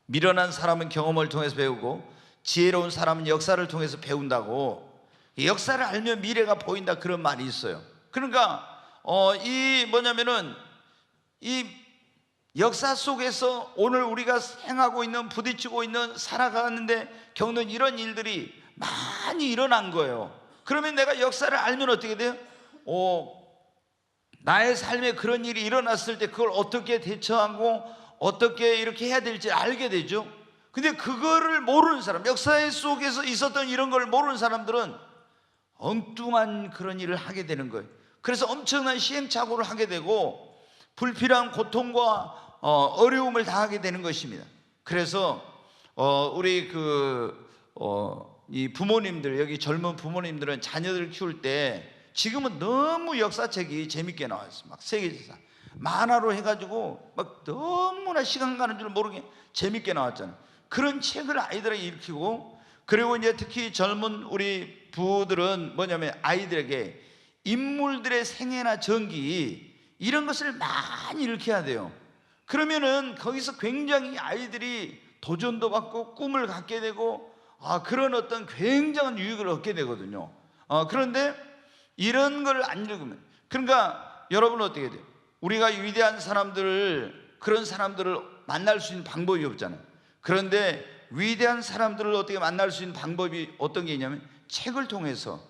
미련한 사람은 경험을 통해서 배우고 지혜로운 사람은 역사를 통해서 배운다고. 역사를 알면 미래가 보인다, 그런 말이 있어요. 그러니까 뭐냐면은 이 역사 속에서 오늘 우리가 행하고 있는, 부딪히고 있는, 살아가는데 겪는 이런 일들이 많이 일어난 거예요. 그러면 내가 역사를 알면 어떻게 돼요? 나의 삶에 그런 일이 일어났을 때 그걸 어떻게 대처하고 어떻게 이렇게 해야 될지 알게 되죠. 근데 그거를 모르는 사람, 역사 속에서 있었던 이런 걸 모르는 사람들은 엉뚱한 그런 일을 하게 되는 거예요. 그래서 엄청난 시행착오를 하게 되고 불필요한 고통과 어려움을 당하게 되는 것입니다. 그래서 우리 이 부모님들, 여기 젊은 부모님들은 자녀들을 키울 때, 지금은 너무 역사책이 재밌게 나왔어요. 막 세계사 만화로 해가지고 막 너무나 시간 가는 줄 모르게 재밌게 나왔잖아요. 그런 책을 아이들에게 읽히고, 그리고 이제 특히 젊은 우리 부들은 뭐냐면 아이들에게 인물들의 생애나 전기, 이런 것을 많이 읽혀야 돼요. 그러면은 거기서 굉장히 아이들이 도전도 받고 꿈을 갖게 되고 그런 어떤 굉장한 유익을 얻게 되거든요. 그런데 이런 걸 안 읽으면, 그러니까 여러분은 어떻게 돼요? 우리가 위대한 사람들을, 그런 사람들을 만날 수 있는 방법이 없잖아요. 그런데 위대한 사람들을 어떻게 만날 수 있는 방법이 어떤 게 있냐면 책을 통해서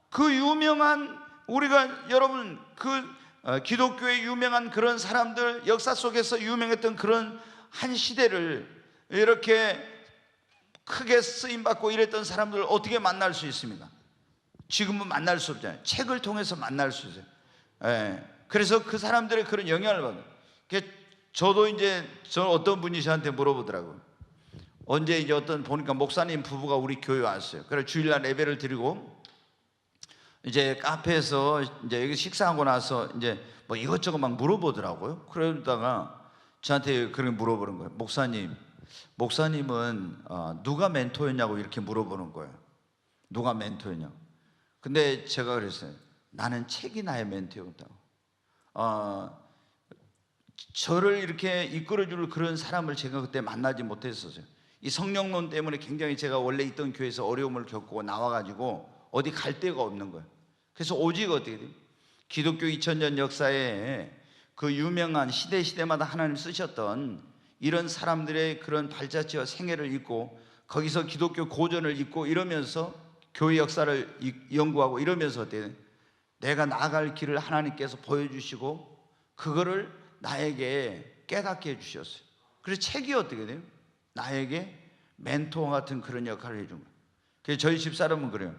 그 유명한, 우리가 여러분 기독교의 유명한 그런 사람들, 역사 속에서 유명했던 그런 한 시대를 이렇게 크게 쓰임받고 이랬던 사람들을 어떻게 만날 수 있습니까? 지금은 만날 수 없잖아요. 책을 통해서 만날 수 있어요. 그래서 그 사람들의 그런 영향을 받아요. 저도 이제 어떤 분이 저한테 물어보더라고요. 언제 이제 보니까 목사님 부부가 우리 교회 왔어요. 그래서 주일날 예배를 드리고 이제 카페에서 이제 여기 식사하고 나서 이제 뭐 이것저것 막 물어보더라고요. 그러다가 저한테 그렇게 물어보는 거예요. 목사님은 누가 멘토였냐고 이렇게 물어보는 거예요. 누가 멘토였냐고. 근데 제가 그랬어요. 나는 책이 나의 멘토였다고. 저를 이렇게 이끌어줄 그런 사람을 제가 그때 만나지 못했었어요. 이 성령론 때문에 굉장히 제가 원래 있던 교회에서 어려움을 겪고 나와가지고 어디 갈 데가 없는 거예요. 그래서 오직 어떻게 돼요? 기독교 2000년 역사에 그 유명한 시대마다 하나님 쓰셨던 이런 사람들의 그런 발자취와 생애를 읽고 거기서 기독교 고전을 읽고 이러면서 교회 역사를 연구하고 이러면서 어때요? 내가 나아갈 길을 하나님께서 보여주시고 그거를 나에게 깨닫게 해주셨어요. 그래서 책이 어떻게 돼요? 나에게 멘토 같은 그런 역할을 해준 거예요. 그래서 저희 집사람은 그래요.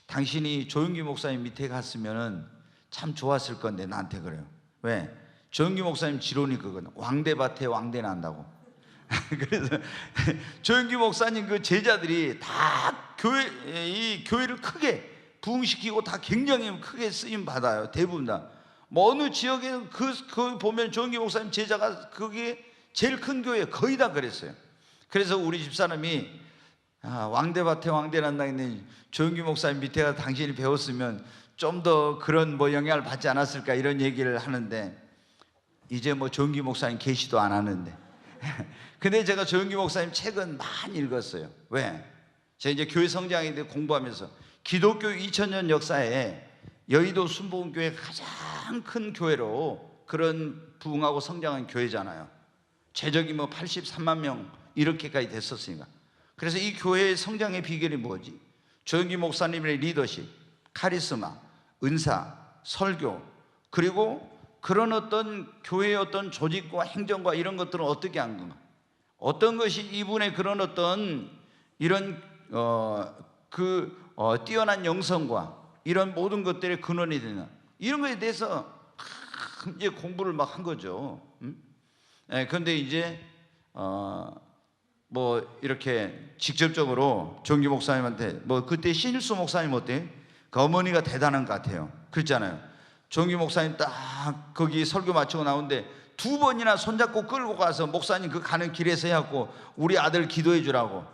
당신이 조용기 목사님 밑에 갔으면 참 좋았을 건데 나한테 그래요. 왜? 조용기 목사님 지론이 그거는 왕대밭에 왕대 난다고. 그래서 조용기 목사님 그 제자들이 다 이 교회를 크게 부흥시키고 다 굉장히 크게 쓰임 받아요. 대부분 다. 뭐 어느 지역에 그 보면 조용기 목사님 제자가 그게 제일 큰 교회 거의 다 그랬어요. 그래서 우리 집사람이 왕대밭에 왕대 난다 했는데 조용기 목사님 밑에 가서 당신이 배웠으면 좀 더 그런 뭐 영향을 받지 않았을까 이런 얘기를 하는데 이제 뭐 조용기 목사님 계시도 안 하는데 근데 제가 조용기 목사님 책은 많이 읽었어요. 왜? 제가 이제 교회 성장인데 공부하면서 기독교 2000년 역사에 여의도 순복음교회가 가장 큰 교회로 그런 부흥하고 성장한 교회잖아요. 최적이 뭐 83만 명 이렇게까지 됐었으니까. 그래서 이 교회의 성장의 비결이 뭐지? 조용기 목사님의 리더십, 카리스마, 은사, 설교, 그리고 그런 어떤 교회의 어떤 조직과 행정과 이런 것들은 어떻게 한 건가? 어떤 것이 이분의 그런 어떤 이런 뛰어난 영성과 이런 모든 것들의 근원이 되나? 이런 것에 대해서 이제 공부를 막 한 거죠. 그런데 이제 뭐 이렇게 직접적으로 조용기 목사님한테 뭐 그때 신일수 목사님 어때? 그 어머니가 대단한 것 같아요. 그랬잖아요. 조용기 목사님 딱 거기 설교 마치고 나오는데 2번이나 손잡고 끌고 가서 목사님 그 가는 길에서 해갖고 우리 아들 기도해 주라고.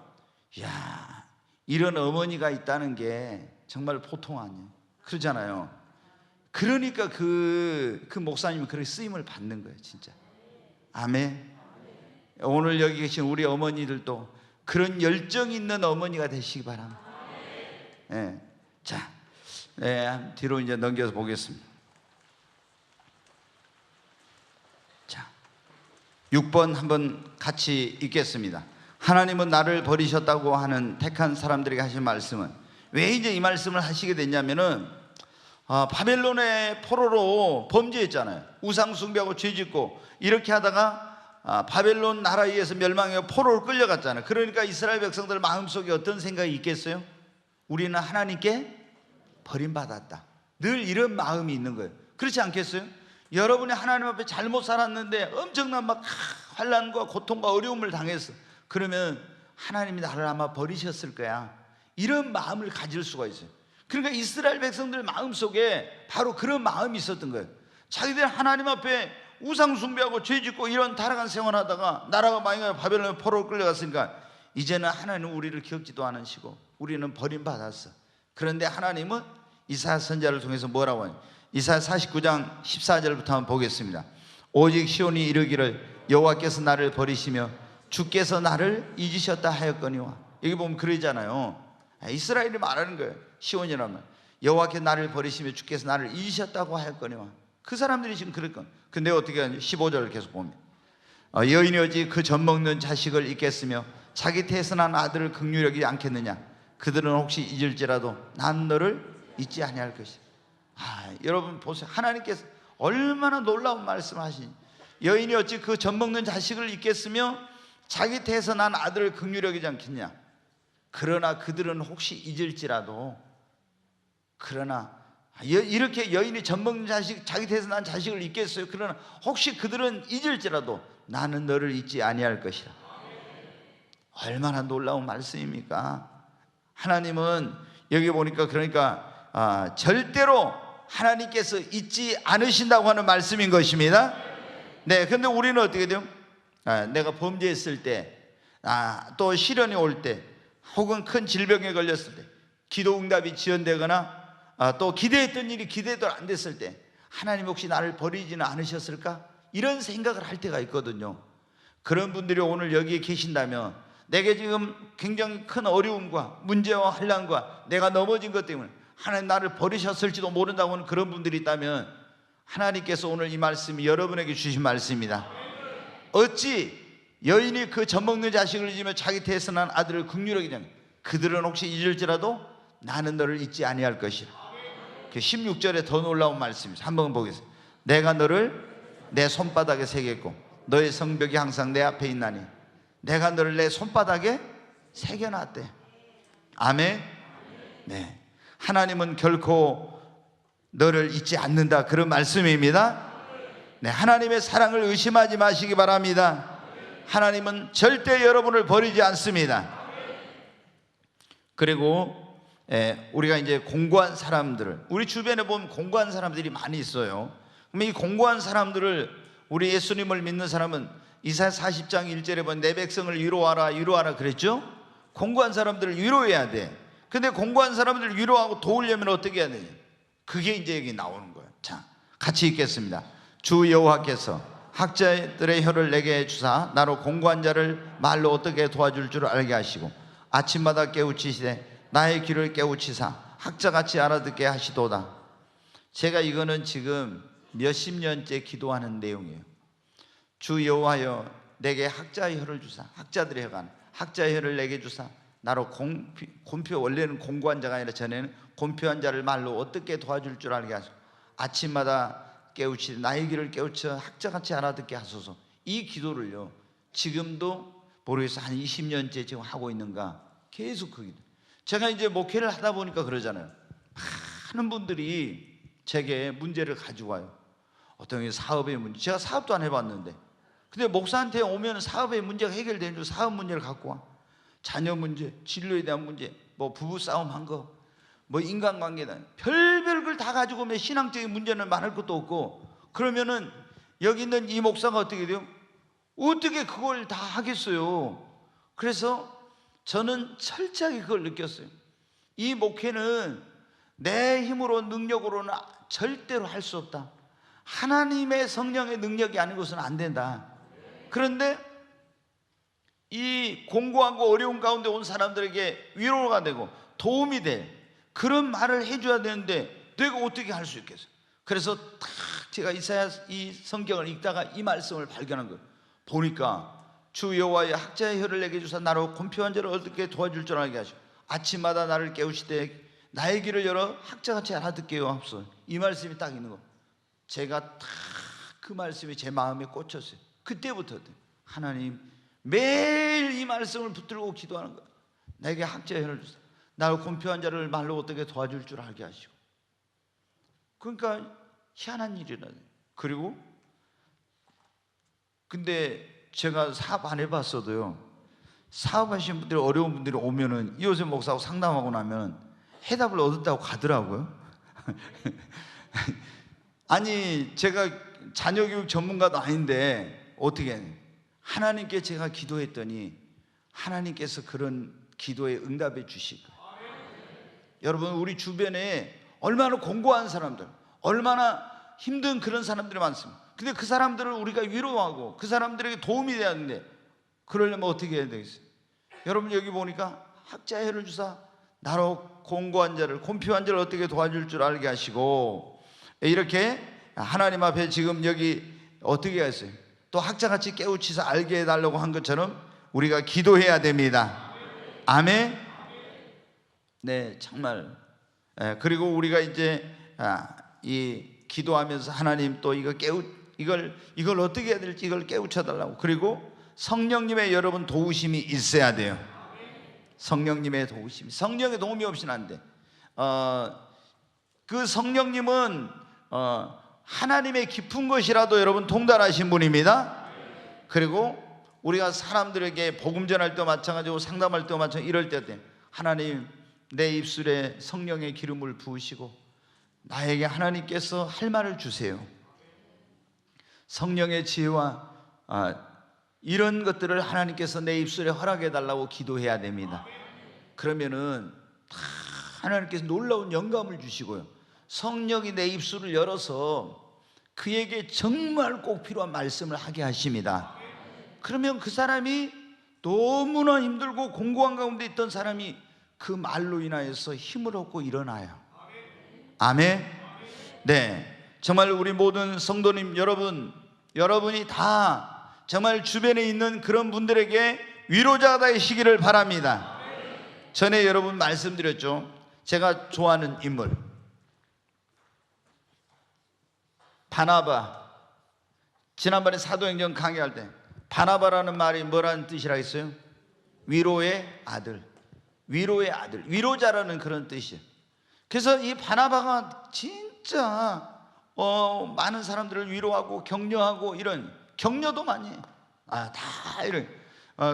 이야, 이런 어머니가 있다는 게 정말 보통 아니에요. 그러잖아요. 그러니까 그 목사님이 그렇게 쓰임을 받는 거예요, 진짜. 아멘. 오늘 여기 계신 우리 어머니들도 그런 열정 있는 어머니가 되시기 바랍니다. 자, 뒤로 이제 넘겨서 보겠습니다. 자, 6번 한번 같이 읽겠습니다. 하나님은 나를 버리셨다고 하는 택한 사람들에게 하신 말씀은 왜 이제 이 말씀을 하시게 됐냐면은 바벨론의 포로로 범죄했잖아요. 우상 숭배하고 죄짓고 이렇게 하다가 바벨론 나라에 의해서 멸망해 포로로 끌려갔잖아요. 그러니까 이스라엘 백성들 마음속에 어떤 생각이 있겠어요? 우리는 하나님께 버림받았다. 늘 이런 마음이 있는 거예요. 그렇지 않겠어요? 여러분이 하나님 앞에 잘못 살았는데 엄청난 막 환난과 고통과 어려움을 당했어. 그러면 하나님이 나를 아마 버리셨을 거야. 이런 마음을 가질 수가 있어요. 그러니까 이스라엘 백성들 마음속에 바로 그런 마음이 있었던 거예요. 자기들 하나님 앞에 우상 숭배하고 죄짓고 이런 타락한 생활하다가 나라가 망해서 바벨론에 포로로 끌려갔으니까 이제는 하나님은 우리를 기억지도 않으시고 우리는 버림받았어. 그런데 하나님은 이사야 선지자를 통해서 뭐라고 하냐? 이사야 49장 14절부터 한번 보겠습니다. 오직 시온이 이르기를 여호와께서 나를 버리시며 주께서 나를 잊으셨다 하였거니와. 여기 보면 그러잖아요. 이스라엘이 말하는 거예요. 시온이라면 여호와께서 나를 버리시며 주께서 나를 잊으셨다고 하였거니와. 그 사람들이 지금 그럴 건. 근데 어떻게 하냐? 15절을 계속 보면 여인이 어찌 그 젖먹는 자식을 잊겠으며 자기 태어난 아들을 긍휼히 여기지 않겠느냐? 그들은 혹시 잊을지라도 난 너를 잊지 아니할 것이다. 여러분 보세요. 하나님께서 얼마나 놀라운 말씀을 하시니. 여인이 어찌 그 젖먹는 자식을 잊겠으며 자기 태에서 난 아들을 긍휼히 여기지 않겠냐? 그러나 그들은 혹시 잊을지라도, 그러나 이렇게 여인이 젖먹는 자식, 자기 태에서 난 자식을 잊겠어요? 그러나 혹시 그들은 잊을지라도 나는 너를 잊지 아니할 것이라. 얼마나 놀라운 말씀입니까? 하나님은 여기 보니까 그러니까 절대로 하나님께서 잊지 않으신다고 하는 말씀인 것입니다. 네, 근데 우리는 어떻게 돼요? 내가 범죄했을 때, 또 시련이 올 때, 혹은 큰 질병에 걸렸을 때, 기도 응답이 지연되거나 또 기대했던 일이 기대도 안 됐을 때, 하나님 혹시 나를 버리지는 않으셨을까? 이런 생각을 할 때가 있거든요. 그런 분들이 오늘 여기에 계신다면, 내게 지금 굉장히 큰 어려움과 문제와 환난과 내가 넘어진 것 때문에 하나님 나를 버리셨을지도 모른다고 하는 그런 분들이 있다면, 하나님께서 오늘 이 말씀이 여러분에게 주신 말씀입니다. 어찌 여인이 그 젖먹는 자식을 잊으며 자기 태에서 난 아들을 긍휼하게 여기냐, 그들은 혹시 잊을지라도 나는 너를 잊지 아니할 것이라. 16절에 더 놀라운 말씀입니다. 한번 보겠습니다. 내가 너를 내 손바닥에 새겼고 너의 성벽이 항상 내 앞에 있나니 내가 너를 내 손바닥에 새겨놨대. 아멘. 네, 하나님은 결코 너를 잊지 않는다, 그런 말씀입니다. 네, 하나님의 사랑을 의심하지 마시기 바랍니다. 하나님은 절대 여러분을 버리지 않습니다. 그리고 우리가 이제 공고한 사람들을, 우리 주변에 보면 공고한 사람들이 많이 있어요. 그럼 이 공고한 사람들을, 우리 예수님을 믿는 사람은 이사야 40장 1절에 보면 내 백성을 위로하라 위로하라 그랬죠. 공고한 사람들을 위로해야 돼. 근데 공고한 사람들을 위로하고 도우려면 어떻게 해야 되냐, 그게 이제 여기 나오는 거예요. 자, 같이 읽겠습니다. 주 여호와께서 학자들의 혀를 내게 주사 나로 공고한 자를 말로 어떻게 도와줄 줄 알게 하시고 아침마다 깨우치시되 나의 귀를 깨우치사 학자같이 알아듣게 하시도다. 제가 이거는 지금 몇십 년째 기도하는 내용이에요. 주 여호와여 내게 학자의 혀를 주사, 학자들의 혀가 학자의 혀를 내게 주사 나로 곤표, 원래는 공고한 자가 아니라 전에는 곤표한 자를 말로 어떻게 도와줄 줄 알게 하소서. 아침마다 깨우치되 나의 귀를 깨우쳐 학자같이 알아듣게 하소서. 이 기도를요 지금도 모르겠어요, 한 20년째 지금 하고 있는가, 계속 그 기도. 제가 이제 목회를 하다 보니까 그러잖아요. 많은 분들이 제게 문제를 가지고 와요. 어떤 게 사업의 문제, 제가 사업도 안 해봤는데, 근데 목사한테 오면 사업의 문제가 해결되는 줄 사업 문제를 갖고 와. 자녀 문제, 진로에 대한 문제, 뭐 부부 싸움 한 거, 뭐 인간관계다, 별별 걸 다 가지고 오면 신앙적인 문제는 말할 것도 없고, 그러면은 여기 있는 이 목사가 어떻게 돼요? 어떻게 그걸 다 하겠어요? 그래서 저는 철저하게 그걸 느꼈어요. 이 목회는 내 힘으로 능력으로는 절대로 할 수 없다. 하나님의 성령의 능력이 아닌 것은 안 된다. 그런데 이 공고하고 어려운 가운데 온 사람들에게 위로가 되고 도움이 돼, 그런 말을 해줘야 되는데 내가 어떻게 할 수 있겠어요? 그래서 딱 제가 이사야 이 성경을 읽다가 이 말씀을 발견한 거예요. 보니까 주 여호와의 학자의 혀를 내게 주사 나로 곤표한 자를 어떻게 도와줄 줄 알게 하시고 아침마다 나를 깨우시되 나의 귀를 열어 학자같이 알아듣게 하옵소서. 이 말씀이 딱 있는 거. 제가 딱 그 말씀이 제 마음에 꽂혔어요. 그때부터 하나님 매일 이 말씀을 붙들고 기도하는 거예요. 내게 학자의 혀를 주사 나를 곤표한 자를 말로 어떻게 도와줄 줄 알게 하시고. 그러니까 희한한 일이라요. 그리고 근데 제가 사업 안 해봤어도요, 사업하시는 분들이, 어려운 분들이 오면은 이호세 목사하고 상담하고 나면 해답을 얻었다고 가더라고요. 아니 제가 자녀교육 전문가도 아닌데 어떻게 하나님께 제가 기도했더니 하나님께서 그런 기도에 응답해 주시고. 여러분, 우리 주변에 얼마나 공고한 사람들, 얼마나 힘든 그런 사람들이 많습니다. 근데 그 사람들을 우리가 위로하고 그 사람들에게 도움이 돼야 하는데, 그러려면 어떻게 해야 되겠어요? 여러분, 여기 보니까 학자의 혀를 주사 나로 공고한 자를, 곤표한 자를 어떻게 도와줄 줄 알게 하시고, 이렇게 하나님 앞에 지금 여기 어떻게 했어요? 또 학자같이 깨우치사 알게 해달라고 한 것처럼 우리가 기도해야 됩니다. 아멘. 네, 정말. 그리고 우리가 이제 이 기도하면서 하나님 또 이걸 어떻게 해야 될지 이걸 깨우쳐 달라고. 그리고 성령님의 여러분 도우심이 있어야 돼요. 성령님의 도우심, 성령의 도움이 없이는 안 돼. 그 성령님은 하나님의 깊은 것이라도 여러분 통달하신 분입니다. 그리고 우리가 사람들에게 복음 전할 때 마찬가지고 상담할 때 마찬가지고 이럴 때 하나님 내 입술에 성령의 기름을 부으시고 나에게 하나님께서 할 말을 주세요. 성령의 지혜와 이런 것들을 하나님께서 내 입술에 허락해 달라고 기도해야 됩니다. 그러면은 다 하나님께서 놀라운 영감을 주시고요, 성령이 내 입술을 열어서 그에게 정말 꼭 필요한 말씀을 하게 하십니다. 그러면 그 사람이 너무나 힘들고 공고한 가운데 있던 사람이 그 말로 인하여서 힘을 얻고 일어나요. 아멘. 네, 정말 우리 모든 성도님 여러분이 다 정말 주변에 있는 그런 분들에게 위로자가 되시기를 바랍니다. 전에 여러분 말씀드렸죠, 제가 좋아하는 인물 바나바. 지난번에 사도행전 강의할 때 바나바라는 말이 뭐라는 뜻이라 했어요? 위로의 아들, 위로의 아들, 위로자라는 그런 뜻이에요. 그래서 이 바나바가 진짜 많은 사람들을 위로하고 격려하고, 이런 격려도 많이 해요. 다 이런.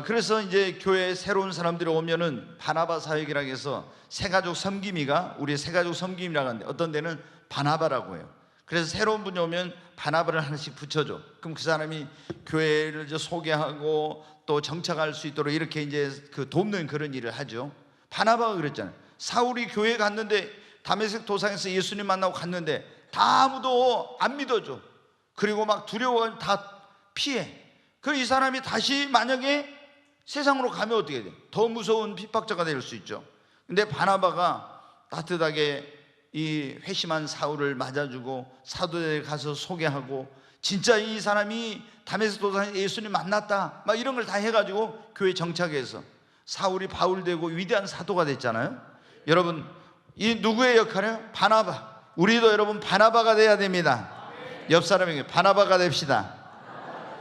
그래서 이제 교회에 새로운 사람들이 오면은 바나바 사역이라고 해서 새가족 섬김이가, 우리 새가족 섬김이라고 하는데 어떤 데는 바나바라고 해요. 그래서 새로운 분이 오면 바나바를 하나씩 붙여줘. 그럼 그 사람이 교회를 이제 소개하고 또 정착할 수 있도록 이렇게 이제 그 돕는 그런 일을 하죠. 바나바가 그랬잖아요. 사울이 교회 갔는데, 다메섹 도상에서 예수님 만나고 갔는데 다 아무도 안 믿어줘. 그리고 막 두려워, 다 피해. 그럼 이 사람이 다시 만약에 세상으로 가면 어떻게 돼? 더 무서운 핍박자가 될 수 있죠. 근데 바나바가 따뜻하게 이 회심한 사울을 맞아주고 사도들에 가서 소개하고, 진짜 이 사람이 다메섹 도상에서 예수님 만났다, 막 이런 걸 다 해가지고 교회 정착해서 사울이 바울 되고 위대한 사도가 됐잖아요. 여러분, 이 누구의 역할이에요? 바나바. 우리도 여러분 바나바가 돼야 됩니다. 옆 사람에게 바나바가 됩시다.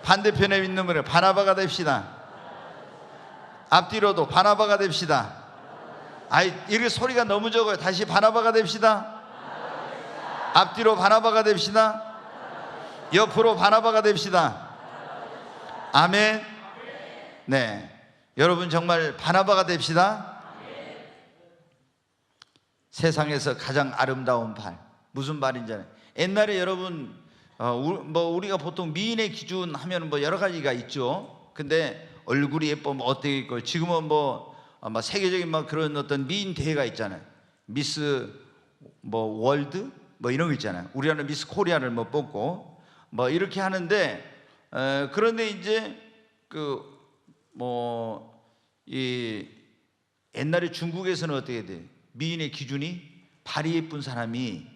반대편에 있는 분에 바나바가 됩시다. 앞뒤로도 바나바가 됩시다. 이렇게 소리가 너무 적어요. 다시 바나바가 됩시다. 앞뒤로 바나바가 됩시다. 옆으로 바나바가 됩시다. 아멘. 네, 여러분 정말 바나바가 됩시다. 세상에서 가장 아름다운 발, 무슨 발인지 알아요? 옛날에 여러분 우리가 보통 미인의 기준 하면 여러 가지가 있죠. 근데 얼굴이 예쁘면 어떻게 있고, 지금은 세계적인 그런 어떤 미인 대회가 있잖아요. 미스 월드 이런 거 있잖아요. 우리나라 미스 코리아를 뽑고 이렇게 하는데, 그런데 이제 이 옛날에 중국에서는 어떻게 돼? 미인의 기준이 발이 예쁜 사람이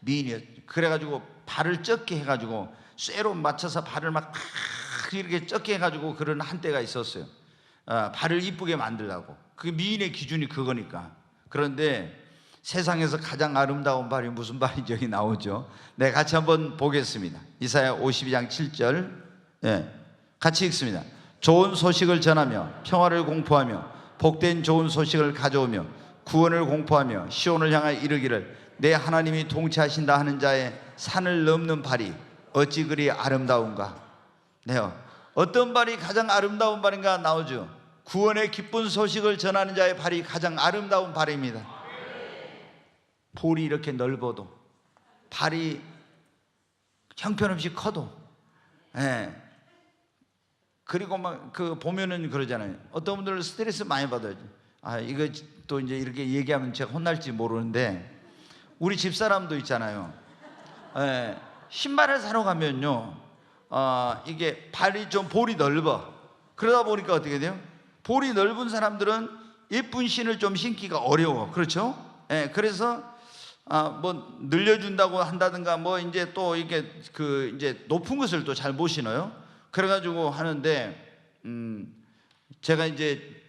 미인이었. 그래가지고 발을 적게 해가지고 쇠로 맞춰서 발을 막 이렇게 적게 해가지고 그런 한때가 있었어요. 발을 이쁘게 만들라고. 그게 미인의 기준이 그거니까. 그런데 세상에서 가장 아름다운 발이 무슨 발인지 여기 나오죠. 네, 같이 한번 보겠습니다. 이사야 52장 7절. 네, 같이 읽습니다. 좋은 소식을 전하며 평화를 공포하며 복된 좋은 소식을 가져오며 구원을 공포하며 시온을 향하여 이르기를 내 하나님이 통치하신다 하는 자의 산을 넘는 발이 어찌 그리 아름다운가. 네, 어떤 발이 가장 아름다운 발인가 나오죠. 구원의 기쁜 소식을 전하는 자의 발이 가장 아름다운 발입니다. 볼이 이렇게 넓어도, 발이 형편없이 커도, 그리고 보면은 그러잖아요. 어떤 분들은 스트레스 많이 받아요. 이거 또 이제 이렇게 얘기하면 제가 혼날지 모르는데, 우리 집사람도 있잖아요. 신발을 사러 가면요, 이게 발이 좀 볼이 넓어. 그러다 보니까 어떻게 돼요? 볼이 넓은 사람들은 예쁜 신을 좀 신기가 어려워. 그렇죠? 그래서 늘려준다고 한다든가 이제 또 이게 이제 높은 것을 또 잘 못 신어요. 그래가지고 하는데, 제가 이제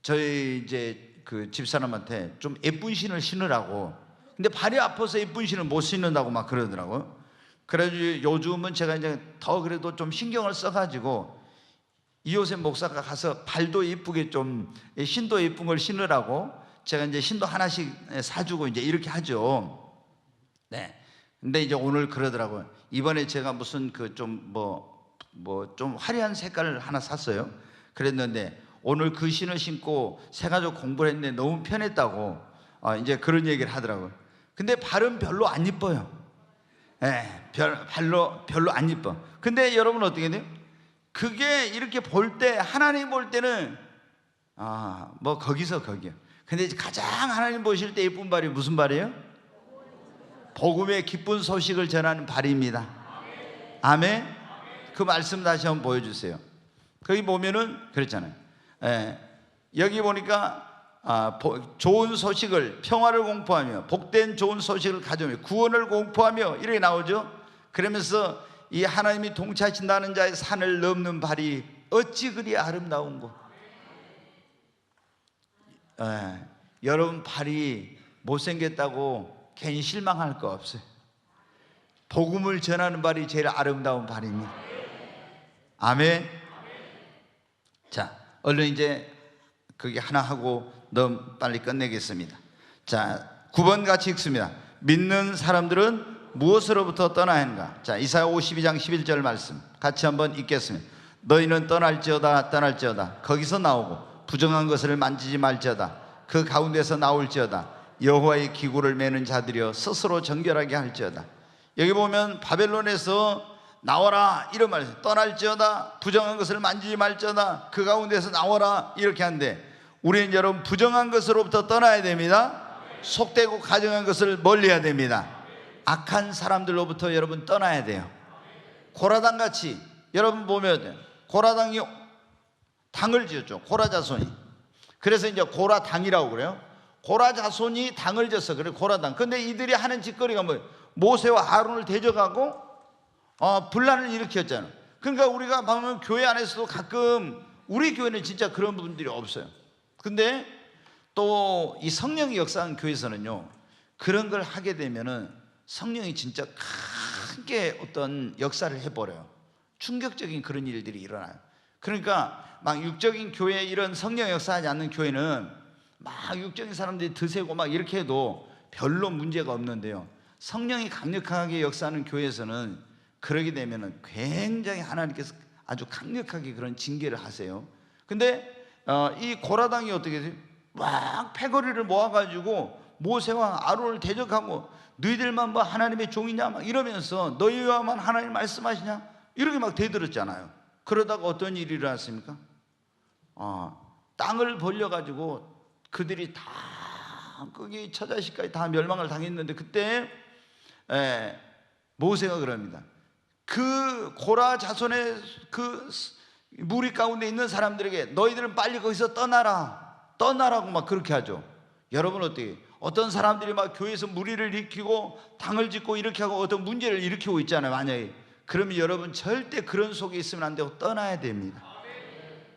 저희 이제 집사람한테 좀 예쁜 신을 신으라고. 근데 발이 아파서 예쁜 신을 못 신는다고 막 그러더라고요. 그래가지고 요즘은 제가 이제 더 그래도 좀 신경을 써가지고 이호셉 목사가 가서 발도 예쁘게 좀, 신도 예쁜 걸 신으라고 제가 이제 신도 하나씩 사주고 이제 이렇게 하죠. 네. 근데 이제 오늘 그러더라고요. 이번에 제가 무슨 좀 화려한 색깔을 하나 샀어요. 그랬는데 오늘 그 신을 신고 새가족 공부를 했는데 너무 편했다고 이제 그런 얘기를 하더라고요. 근데 발은 별로 안 이뻐요. 별로 안 이뻐. 근데 여러분 어떻게 돼요? 그게 이렇게 볼 때, 하나님 볼 때는 뭐 거기서 거기요. 근데 가장 하나님 보실 때 예쁜 발이 무슨 발이에요? 복음의 기쁜 소식을 전하는 발입니다. 아멘. 그 말씀 다시 한번 보여주세요. 거기 보면은 그랬잖아요. 여기 보니까 좋은 소식을, 평화를 공포하며 복된 좋은 소식을 가져오며 구원을 공포하며 이렇게 나오죠. 그러면서 이 하나님이 통치하신다는 자의 산을 넘는 발이 어찌 그리 아름다운고. 여러분 발이 못생겼다고 괜히 실망할 거 없어요. 복음을 전하는 발이 제일 아름다운 발입니다. 아멘. 자, 얼른 이제 그게 하나 하고 너무 빨리 끝내겠습니다. 자, 9번 같이 읽습니다. 믿는 사람들은 무엇으로부터 떠나야 하는가? 자, 이사야 52장 11절 말씀 같이 한번 읽겠습니다. 너희는 떠날지어다 떠날지어다 거기서 나오고 부정한 것을 만지지 말지어다 그 가운데서 나올지어다 여호와의 기구를 매는 자들이여 스스로 정결하게 할지어다. 여기 보면 바벨론에서 나와라 이런 말이에요. 떠날지어다 부정한 것을 만지지 말지어다 그 가운데서 나와라 이렇게 하는데, 우리는 여러분 부정한 것으로부터 떠나야 됩니다. 속되고 가증한 것을 멀리해야 됩니다. 악한 사람들로부터 여러분 떠나야 돼요. 고라당 같이 여러분 보면 고라당이 당을 지었죠. 고라 자손이. 그래서 이제 고라당이라고 그래요. 고라 자손이 당을 졌어. 그래 고라당. 근데 이들이 하는 짓거리가 뭐예요? 모세와 아론을 대적하고 분란을 일으켰잖아요. 그러니까 우리가 보면 교회 안에서도 가끔, 우리 교회는 진짜 그런 분들이 없어요. 근데 또 이 성령이 역사한 교회에서는요, 그런 걸 하게 되면은 성령이 진짜 크게 어떤 역사를 해버려요. 충격적인 그런 일들이 일어나요. 그러니까 막 육적인 교회, 이런 성령 역사하지 않는 교회는 막 육적인 사람들이 드세고 막 이렇게 해도 별로 문제가 없는데요, 성령이 강력하게 역사하는 교회에서는 그러게 되면은 굉장히 하나님께서 아주 강력하게 그런 징계를 하세요. 근데 이 고라당이 어떻게 돼요? 막 패거리를 모아가지고 모세와 아론을 대적하고, 너희들만 뭐 하나님의 종이냐 막 이러면서, 너희와만 하나님 말씀하시냐 이렇게 막 대들었잖아요. 그러다가 어떤 일이 일어났습니까? 땅을 벌려가지고 그들이 다 거기 처자식까지 다 멸망을 당했는데, 그때 모세가 그럽니다. 그 고라 자손의 그 무리 가운데 있는 사람들에게 너희들은 빨리 거기서 떠나라고 막 그렇게 하죠. 여러분 어때요? 어떤 사람들이 막 교회에서 무리를 일으키고 당을 짓고 이렇게 하고 어떤 문제를 일으키고 있잖아요. 만약에 그러면 여러분 절대 그런 속에 있으면 안 되고 떠나야 됩니다.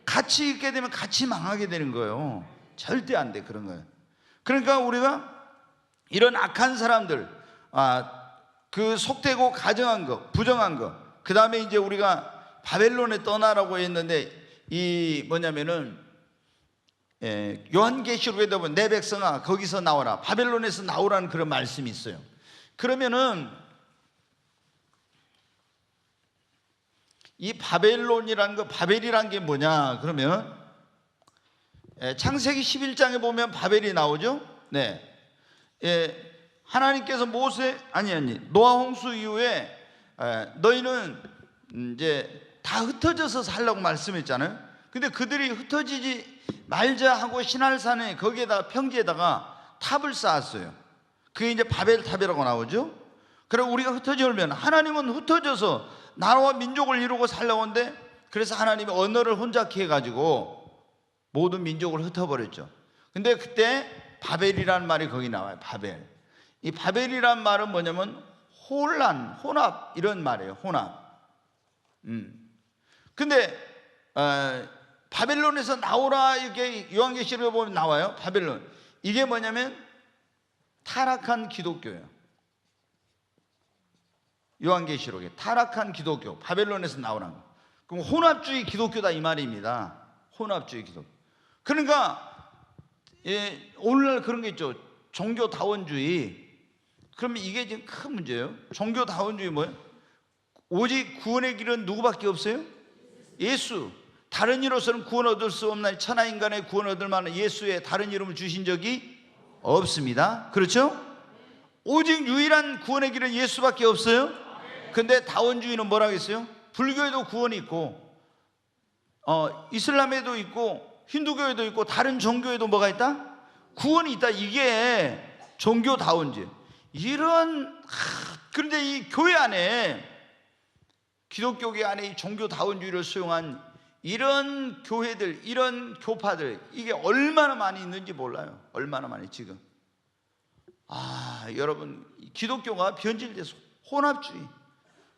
같이 있게 되면 같이 망하게 되는 거예요. 절대 안 돼, 그런 거예요. 그러니까 우리가 이런 악한 사람들, 그 속되고 가증한 거, 부정한 거, 그 다음에 이제 우리가 바벨론에 떠나라고 했는데, 이 뭐냐면은 요한계시록에 보면 내 백성아 거기서 나오라, 바벨론에서 나오라는 그런 말씀이 있어요. 그러면은 이 바벨론이라는 거, 바벨이란 게 뭐냐 그러면 창세기 11장에 보면 바벨이 나오죠. 네. 하나님께서 노아 홍수 이후에 너희는 이제 다 흩어져서 살라고 말씀했잖아요. 근데 그들이 흩어지지 말자 하고 시날산에 거기에다가 평지에다가 탑을 쌓았어요. 그게 이제 바벨탑이라고 나오죠. 그리고 우리가 흩어지면, 하나님은 흩어져서 나라와 민족을 이루고 살려고 하는데, 그래서 하나님이 언어를 혼잡케 해가지고 모든 민족을 흩어버렸죠. 근데 그때 바벨이라는 말이 거기 나와요. 바벨. 이 바벨이란 말은 뭐냐면 혼란, 혼합 이런 말이에요. 혼합. 근데 바벨론에서 나오라 이렇게 요한계시록에 보면 나와요. 바벨론. 이게 뭐냐면 타락한 기독교예요. 요한계시록에 타락한 기독교, 바벨론에서 나오라는 거. 그럼 혼합주의 기독교다 이 말입니다. 혼합주의 기독교. 그러니까 오늘날 그런 게 있죠. 종교다원주의. 그러면 이게 지금 큰 문제예요. 종교다원주의 뭐예요? 오직 구원의 길은 누구밖에 없어요? 예수. 다른 이로서는 구원 얻을 수 없나니 천하 인간의 구원 얻을 만한 예수의 다른 이름을 주신 적이 없습니다. 그렇죠? 오직 유일한 구원의 길은 예수밖에 없어요. 근데 다원주의는 뭐라고 했어요? 불교에도 구원이 있고 이슬람에도 있고 힌두교에도 있고 다른 종교에도 뭐가 있다? 구원이 있다. 이게 종교다원주의. 그런데 이 교회 안에, 기독교계 안에 이 종교다원주의를 수용한 이런 교회들, 이런 교파들, 이게 얼마나 많이 있는지 몰라요. 얼마나 많이 지금. 여러분, 기독교가 변질돼서 혼합주의,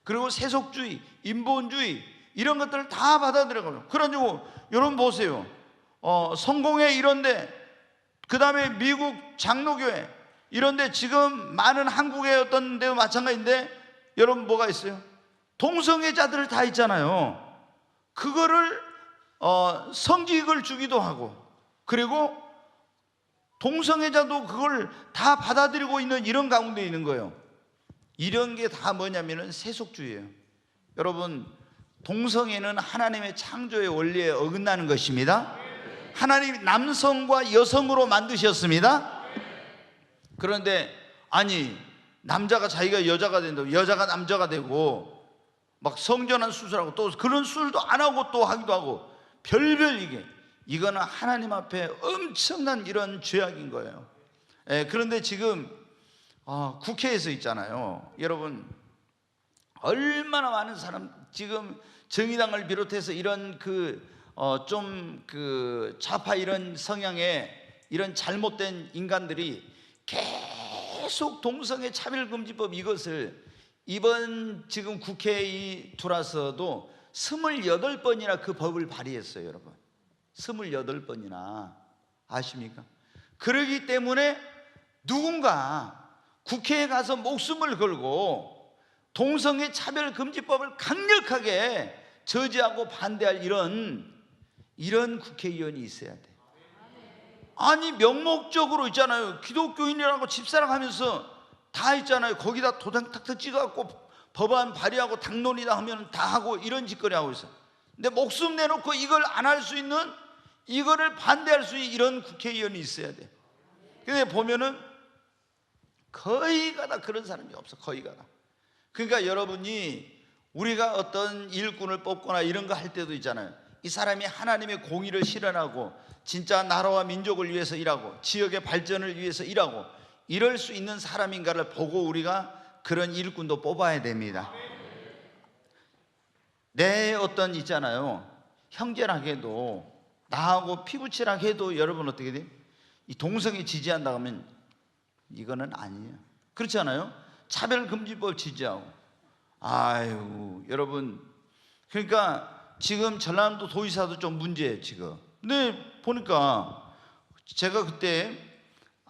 그리고 세속주의, 인본주의, 이런 것들을 다 받아들여가지고. 그래가지고 여러분 보세요. 성공회 이런데, 그 다음에 미국 장로교회 이런데, 지금 많은 한국의 어떤 데도 마찬가지인데, 여러분 뭐가 있어요? 동성애자들 다 있잖아요. 그거를 성직을 주기도 하고, 그리고 동성애자도 그걸 다 받아들이고 있는 이런 가운데 있는 거예요. 이런 게 다 뭐냐면은 세속주의예요. 여러분, 동성애는 하나님의 창조의 원리에 어긋나는 것입니다. 하나님이 남성과 여성으로 만드셨습니다. 그런데 아니, 남자가 자기가 여자가 된다고, 여자가 남자가 되고 막 성전환 수술하고, 또 그런 수술도 안 하고 또 하기도 하고, 별별 이거는 하나님 앞에 엄청난 이런 죄악인 거예요. 그런데 지금 국회에서 있잖아요. 여러분, 얼마나 많은 사람, 지금 정의당을 비롯해서 이런 좀 좌파 이런 성향의 이런 잘못된 인간들이 계속 동성애 차별금지법 이것을 이번 지금 국회에 들어와서도 28번이나 그 법을 발의했어요. 여러분, 28번이나. 아십니까? 그러기 때문에 누군가 국회에 가서 목숨을 걸고 동성애 차별금지법을 강력하게 저지하고 반대할 이런 국회의원이 있어야 돼. 아니, 명목적으로 있잖아요. 기독교인이라고 집사랑 하면서 다 있잖아요. 거기다 도장 탁탁 찍어갖고 법안 발의하고 당론이다 하면 다 하고 이런 짓거리 하고 있어요. 근데 목숨 내놓고 이걸 안 할 수 있는, 이거를 반대할 수 있는 이런 국회의원이 있어야 돼. 근데 보면은 거의가 다 그런 사람이 없어. 거의가 다. 그러니까 여러분이, 우리가 어떤 일꾼을 뽑거나 이런 거 할 때도 있잖아요. 이 사람이 하나님의 공의를 실현하고 진짜 나라와 민족을 위해서 일하고 지역의 발전을 위해서 일하고 이럴 수 있는 사람인가를 보고 우리가 그런 일꾼도 뽑아야 됩니다. 내 어떤 있잖아요, 형제랑 해도, 나하고 피부치랑 해도 여러분 어떻게 돼요? 이 동성애 지지한다 하면 이거는 아니에요. 그렇지 않아요? 차별금지법 지지하고. 아유, 여러분, 그러니까 지금 전라남도 도의사도 좀 문제예요 지금. 근데 보니까 제가 그때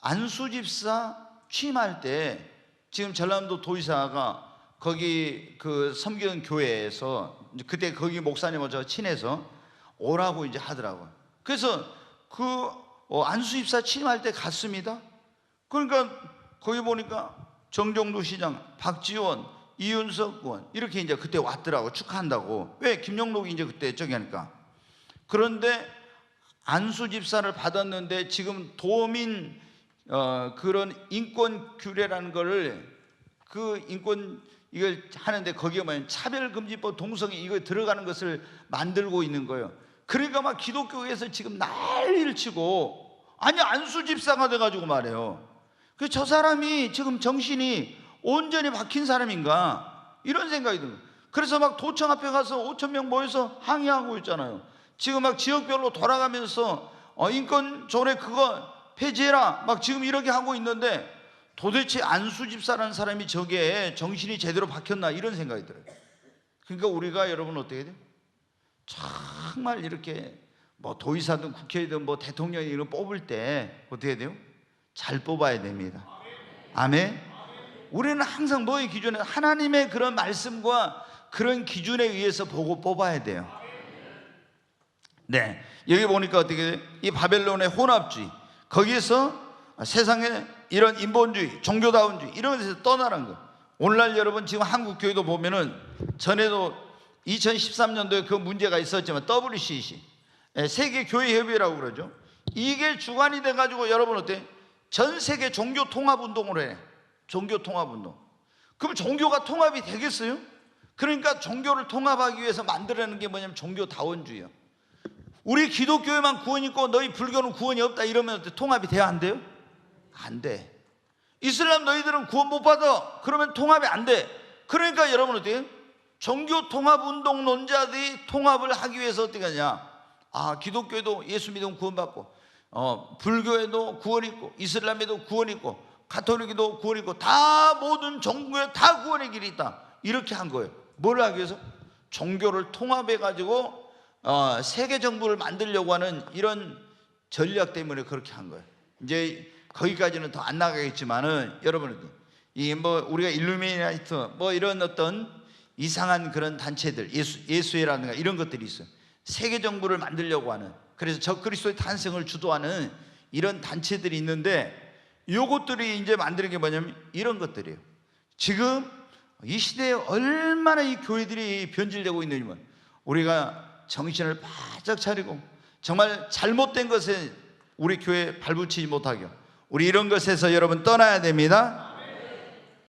안수 집사 취임할 때, 지금 전라남도 도의사가 거기 섬기는 교회에서 그때 거기 목사님하고 저 친해서 오라고 이제 하더라고요. 그래서 안수 집사 취임할 때 갔습니다. 그러니까 거기 보니까 정종도 시장, 박지원, 이윤석 의원 이렇게 이제 그때 왔더라고, 축하한다고. 왜? 김영록이 이제 그때 저기 하니까. 그런데 안수 집사를 받았는데 지금 도민 그런 인권 규례라는 거를, 그 인권 이걸 하는데 거기에 뭐냐면 차별금지법, 동성애 이거 들어가는 것을 만들고 있는 거예요. 그러니까 막 기독교에서 지금 난리를 치고, 아니 안수 집사가 돼가지고 말해요. 저 사람이 지금 정신이 온전히 박힌 사람인가 이런 생각이 들어요. 그래서 막 도청 앞에 가서 5,000명 모여서 항의하고 있잖아요. 지금 막 지역별로 돌아가면서 인권조례 그거 폐지해라 막 지금 이렇게 하고 있는데, 도대체 안수 집사라는 사람이 저게 정신이 제대로 박혔나 이런 생각이 들어요. 그러니까 우리가 여러분 어떻게 돼요? 정말 이렇게 뭐 도의사든 국회의든 뭐 대통령이 이런 뽑을 때 어떻게 돼요? 잘 뽑아야 됩니다. 아멘. 우리는 항상 뭐의 기준에, 하나님의 그런 말씀과 그런 기준에 의해서 보고 뽑아야 돼요. 네, 여기 보니까 어떻게 돼요? 이 바벨론의 혼합주의, 거기에서 세상에 이런 인본주의, 종교다운주의 이런 것에서 떠나는 거. 오늘날 여러분 지금 한국 교회도 보면은, 전에도 2013년도에 그 문제가 있었지만 WCC, 세계 교회 협의회라고 그러죠. 이게 주관이 돼 가지고 여러분 어때? 전 세계 종교 통합 운동을 해. 종교 통합 운동. 그럼 종교가 통합이 되겠어요? 그러니까 종교를 통합하기 위해서 만들어내는 게 뭐냐면 종교다원주의예요. 우리 기독교에만 구원이 있고 너희 불교는 구원이 없다 이러면 통합이 돼야 안 돼요? 안 돼. 이슬람 너희들은 구원 못 받아. 그러면 통합이 안 돼. 그러니까 여러분 어때요? 종교 통합 운동론자들이 통합을 하기 위해서 어떻게 하냐? 기독교에도 예수 믿으면 구원받고, 불교에도 구원 있고, 이슬람에도 구원 있고, 가톨릭에도 구원 있고, 다 모든 종교에 다 구원의 길이 있다. 이렇게 한 거예요. 뭘 하기 위해서? 종교를 통합해 가지고 세계 정부를 만들려고 하는 이런 전략 때문에 그렇게 한 거예요. 이제 거기까지는 더 안 나가겠지만은 여러분, 이 뭐 우리가 일루미나이트 뭐 이런 어떤 이상한 그런 단체들, 예수회라든가 이런 것들이 있어요. 세계 정부를 만들려고 하는, 그래서 적그리스도의 탄생을 주도하는 이런 단체들이 있는데, 요것들이 이제 만드는 게 뭐냐면 이런 것들이에요. 지금 이 시대에 얼마나 이 교회들이 변질되고 있느냐면, 우리가 정신을 바짝 차리고 정말 잘못된 것에 우리 교회 발붙이지 못하게, 우리 이런 것에서 여러분 떠나야 됩니다.